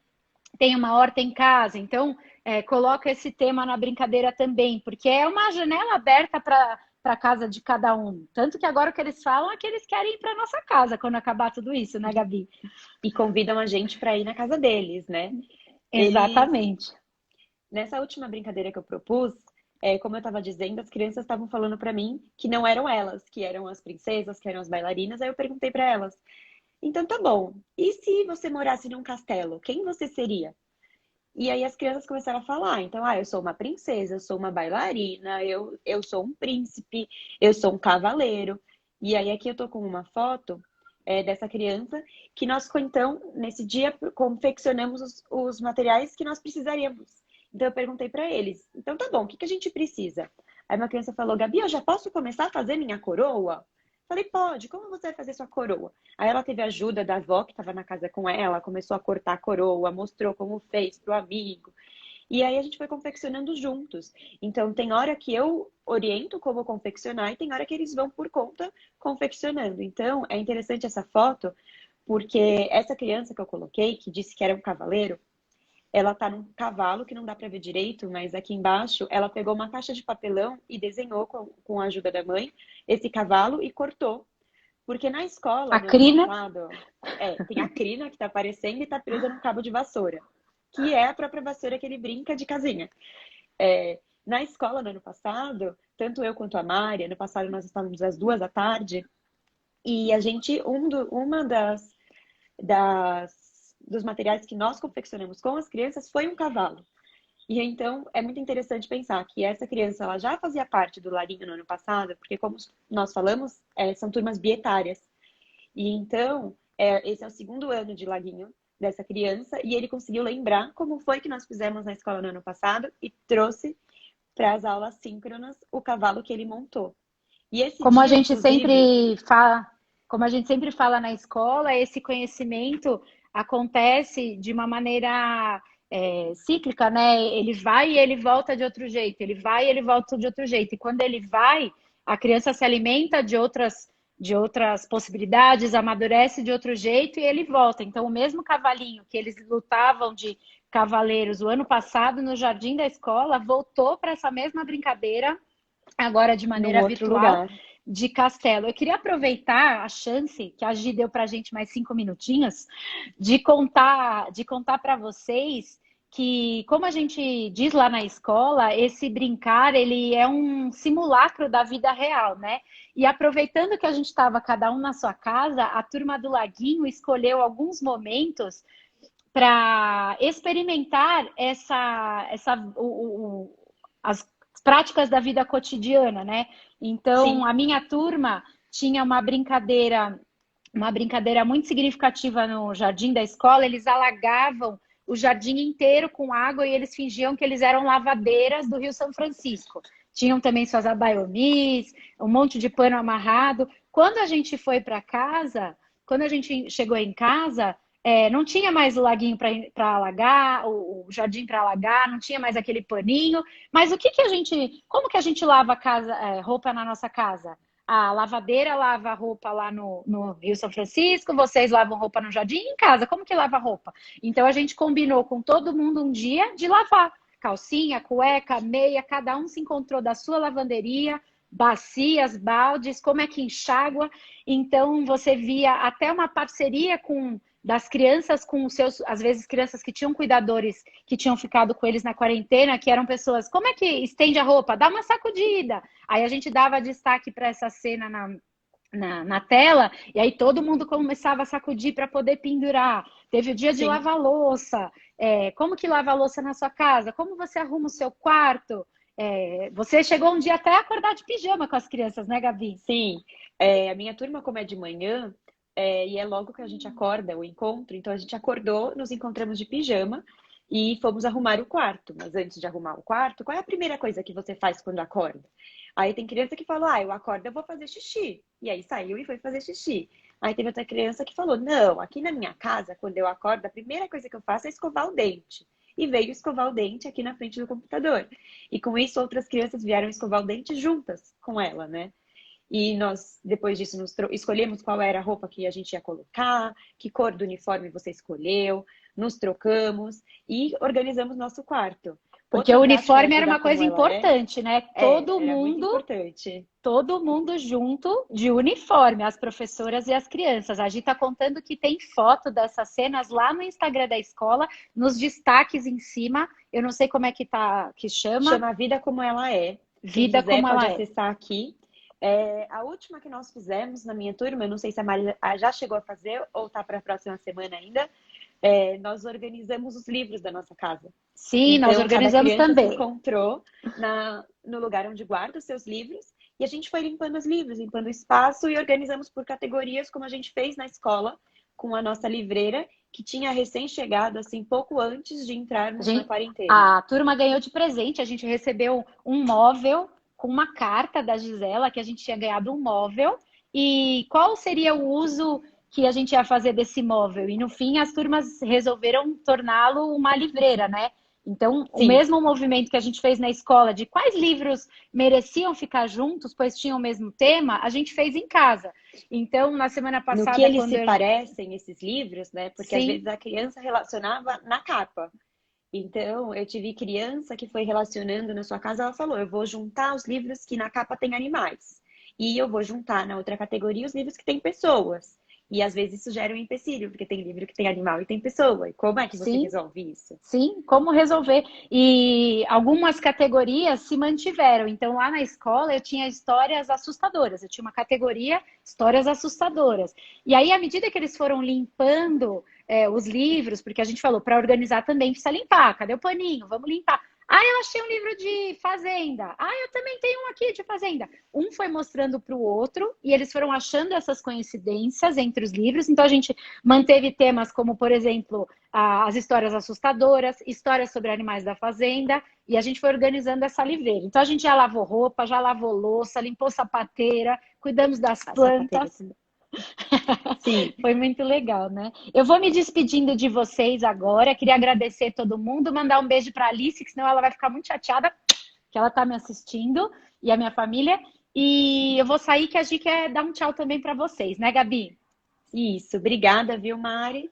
tem uma horta em casa, então coloca esse tema na brincadeira também, porque é uma janela aberta para a casa de cada um. Tanto que agora o que eles falam é que eles querem ir para nossa casa quando acabar tudo isso, né, Gabi? E convidam a gente para ir na casa deles, né? Exatamente. Nessa última brincadeira que eu propus, como eu estava dizendo, as crianças estavam falando para mim que não eram elas, que eram as princesas, que eram as bailarinas. Aí eu perguntei para elas, então tá bom, e se você morasse num castelo, quem você seria? E aí as crianças começaram a falar, então, eu sou uma princesa, eu sou uma bailarina, eu sou um príncipe, eu sou um cavaleiro. E aí aqui eu tô com uma foto dessa criança que nós, então, nesse dia, confeccionamos os materiais que nós precisaríamos. Então eu perguntei para eles, então tá bom, o que que a gente precisa? Aí uma criança falou, Gabi, eu já posso começar a fazer minha coroa? Falei, pode, como você vai fazer sua coroa? Aí ela teve ajuda da avó que estava na casa com ela, começou a cortar a coroa, mostrou como fez pro amigo. E aí a gente foi confeccionando juntos. Então tem hora que eu oriento como confeccionar e tem hora que eles vão por conta confeccionando. Então é interessante essa foto, porque essa criança que eu coloquei, que disse que era um cavaleiro, ela tá num cavalo que não dá para ver direito, mas aqui embaixo ela pegou uma caixa de papelão e desenhou com a ajuda da mãe esse cavalo e cortou. Porque na escola, A no ano crina? passado, tem a crina que tá aparecendo e tá presa num cabo de vassoura, que é a própria vassoura que ele brinca de casinha. Na escola, no ano passado, tanto eu quanto a Mari, no passado nós estávamos às 2 da tarde, e a gente, uma dos materiais que nós confeccionamos com as crianças foi um cavalo. E então é muito interessante pensar que essa criança ela já fazia parte do Larinho no ano passado, porque como nós falamos, são turmas bietárias. E então, esse é o segundo ano de Laguinho dessa criança, e ele conseguiu lembrar como foi que nós fizemos na escola no ano passado e trouxe para as aulas síncronas o cavalo que ele montou. E esse Como a dia, gente inclusive, sempre fala, como a gente sempre fala na escola, esse conhecimento acontece de uma maneira cíclica, né? Ele vai e ele volta de outro jeito, ele vai e ele volta de outro jeito. E quando ele vai, a criança se alimenta de outras possibilidades, amadurece de outro jeito e ele volta. Então, o mesmo cavalinho que eles lutavam de cavaleiros o ano passado no jardim da escola voltou para essa mesma brincadeira agora de num maneira outro virtual, lugar. de castelo. Eu queria aproveitar a chance que a Gi deu para a gente mais 5 minutinhos de contar para vocês que, como a gente diz lá na escola, esse brincar ele é um simulacro da vida real, né? E aproveitando que a gente estava cada um na sua casa, a turma do Laguinho escolheu alguns momentos para experimentar as práticas da vida cotidiana, né? Então, Sim, a minha turma tinha uma brincadeira muito significativa no jardim da escola. Eles alagavam o jardim inteiro com água e eles fingiam que eles eram lavadeiras do Rio São Francisco. Tinham também suas abaiomis, um monte de pano amarrado. Quando a gente chegou em casa, não tinha mais o laguinho para alagar, o jardim para alagar, não tinha mais aquele paninho. Mas como que a gente lava roupa na nossa casa? A lavadeira lava a roupa lá no Rio São Francisco, vocês lavam roupa no jardim e em casa. Como que lava roupa? Então a gente combinou com todo mundo um dia de lavar. Calcinha, cueca, meia, cada um se encontrou da sua lavanderia, bacias, baldes, como é que enxágua. Então você via até uma parceria das crianças com os seus, às vezes crianças que tinham cuidadores que tinham ficado com eles na quarentena, que eram pessoas, como é que estende a roupa? Dá uma sacudida. Aí a gente dava destaque para essa cena na tela, e aí todo mundo começava a sacudir para poder pendurar. Teve o dia de sim. lavar louça. Como que lava a louça na sua casa? Como você arruma o seu quarto? Você chegou um dia até a acordar de pijama com as crianças, né, Gabi? Sim, a minha turma, como é de manhã, e é logo que a gente acorda o encontro, então a gente acordou, nos encontramos de pijama e fomos arrumar o quarto. Mas antes de arrumar o quarto, qual é a primeira coisa que você faz quando acorda? Aí tem criança que falou, eu acordo, eu vou fazer xixi. E aí saiu e foi fazer xixi. Aí teve outra criança que falou, não, aqui na minha casa, quando eu acordo, a primeira coisa que eu faço é escovar o dente. E veio escovar o dente aqui na frente do computador. E com isso, outras crianças vieram escovar o dente juntas com ela, né? E nós, depois disso, escolhemos qual era a roupa que a gente ia colocar, que cor do uniforme você escolheu, nos trocamos e organizamos nosso quarto. Porque o Outra prática uniforme de era ajudar uma como coisa ela importante, né? era muito importante. Todo mundo junto de uniforme, as professoras e as crianças. A gente está contando que tem foto dessas cenas lá no Instagram da escola, nos destaques em cima. Eu não sei como é que chama. Chama Vida Como Ela É. Quem Vida quiser como pode ela é. acessar aqui. A última que nós fizemos na minha turma, eu não sei se a Maria já chegou a fazer ou tá para a próxima semana ainda, nós organizamos os livros da nossa casa. Sim, então, nós organizamos cada criança também. se encontrou no lugar onde guarda os seus livros e a gente foi limpando os livros, limpando o espaço e organizamos por categorias, como a gente fez na escola com a nossa livreira, que tinha recém-chegado, assim, pouco antes de entrarmos na quarentena. A turma ganhou de presente, a gente recebeu um móvel com uma carta da Gisela, que a gente tinha ganhado um móvel, e qual seria o uso que a gente ia fazer desse móvel? E no fim as turmas resolveram torná-lo uma livreira, né? Então, o mesmo movimento que a gente fez na escola de quais livros mereciam ficar juntos, pois tinham o mesmo tema, a gente fez em casa. Então, na semana passada... No que eles se parecem, esses livros, né? Porque às Sim. vezes a criança relacionava na capa. Então, eu tive criança que foi relacionando na sua casa, ela falou, eu vou juntar os livros que na capa tem animais. E eu vou juntar na outra categoria os livros que tem pessoas. E às vezes isso gera um empecilho, porque tem livro que tem animal e tem pessoa. E como é que você resolve isso? Sim, como resolver? E algumas categorias se mantiveram. Então, lá na escola, eu tinha histórias assustadoras. Eu tinha uma categoria histórias assustadoras. E aí, à medida que eles foram limpando os livros, porque a gente falou, para organizar também precisa limpar. Cadê o paninho? Vamos limpar. Ah, eu achei um livro de fazenda. Ah, eu também tenho um aqui de fazenda. Um foi mostrando para o outro e eles foram achando essas coincidências entre os livros. Então, a gente manteve temas como, por exemplo, as histórias assustadoras, histórias sobre animais da fazenda, e a gente foi organizando essa livreira. Então, a gente já lavou roupa, já lavou louça, limpou sapateira, cuidamos das plantas. Sim. Foi muito legal, né? Eu vou me despedindo de vocês agora. Queria agradecer todo mundo, mandar um beijo para a Alice, que senão ela vai ficar muito chateada, que ela está me assistindo, e a minha família. E eu vou sair, que a gente quer dar um tchau também para vocês, né, Gabi? Isso, obrigada, viu, Mari?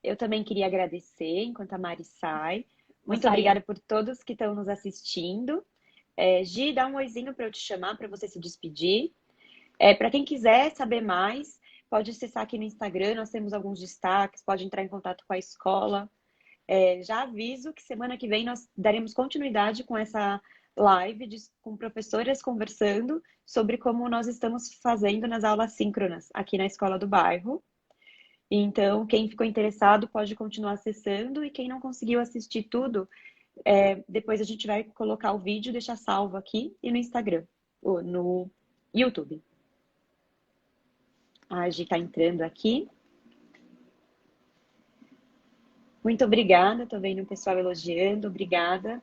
Eu também queria agradecer, enquanto a Mari sai. Muito obrigada por todos que estão nos assistindo. Gi, dá um oizinho para eu te chamar, para você se despedir. Para quem quiser saber mais, pode acessar aqui no Instagram, nós temos alguns destaques, pode entrar em contato com a escola. Já aviso que semana que vem nós daremos continuidade com essa live com professoras conversando sobre como nós estamos fazendo nas aulas síncronas aqui na Escola do Bairro. Então, quem ficou interessado pode continuar acessando e quem não conseguiu assistir tudo, depois a gente vai colocar o vídeo, deixar salvo aqui e no Instagram, ou no YouTube. A Gi está entrando aqui. Muito obrigada, estou vendo o pessoal elogiando, obrigada.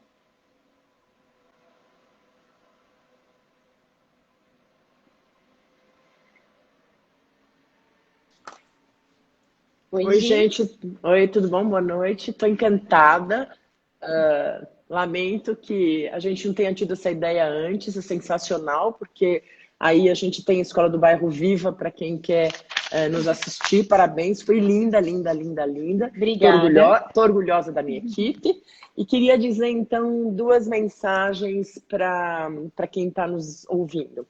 Oi, gente. Oi, tudo bom? Boa noite. Estou encantada. Lamento que a gente não tenha tido essa ideia antes. É sensacional, porque aí a gente tem a Escola do Bairro viva para quem quer nos assistir. Parabéns. Foi linda, linda, linda, linda. Obrigada. Estou orgulhosa da minha equipe. E queria dizer, então, duas mensagens para quem está nos ouvindo.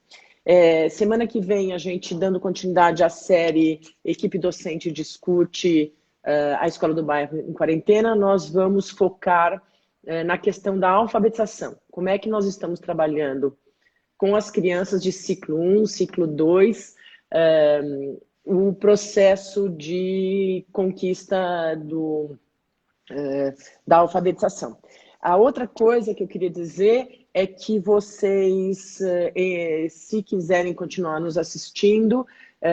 Semana que vem, a gente dando continuidade à série Equipe Docente Discute a Escola do Bairro em Quarentena, nós vamos focar na questão da alfabetização. Como é que nós estamos trabalhando com as crianças de ciclo 1, ciclo 2, o processo de conquista da alfabetização. A outra coisa que eu queria dizer é que vocês, se quiserem continuar nos assistindo,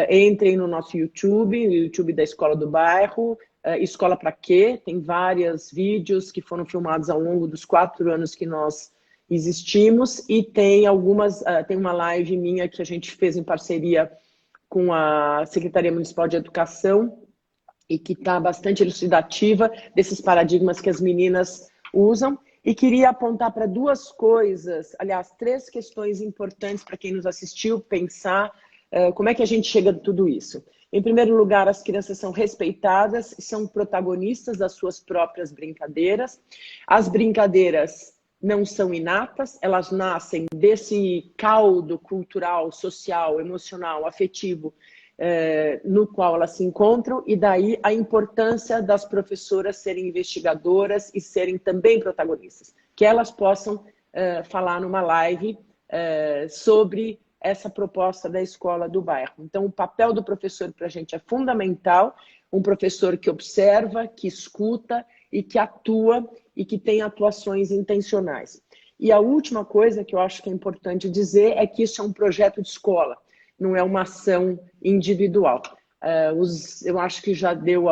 entrem no nosso YouTube, o YouTube da Escola do Bairro, Escola Pra Quê? Tem vários vídeos que foram filmados ao longo dos 4 anos que nós existimos e tem uma live minha que a gente fez em parceria com a Secretaria Municipal de Educação e que está bastante elucidativa desses paradigmas que as meninas usam. E queria apontar para duas coisas, aliás, 3 questões importantes para quem nos assistiu pensar como é que a gente chega a tudo isso. Em primeiro lugar, as crianças são respeitadas, são protagonistas das suas próprias brincadeiras. As brincadeiras não são inatas, elas nascem desse caldo cultural, social, emocional, afetivo, no qual elas se encontram, e daí a importância das professoras serem investigadoras e serem também protagonistas, que elas possam falar numa live sobre essa proposta da Escola do Bairro. Então, o papel do professor para a gente é fundamental. um professor que observa, que escuta e que atua e que tem atuações intencionais. E a última coisa que eu acho que é importante dizer é que isso é um projeto de escola, não é uma ação individual. Eu acho que já deu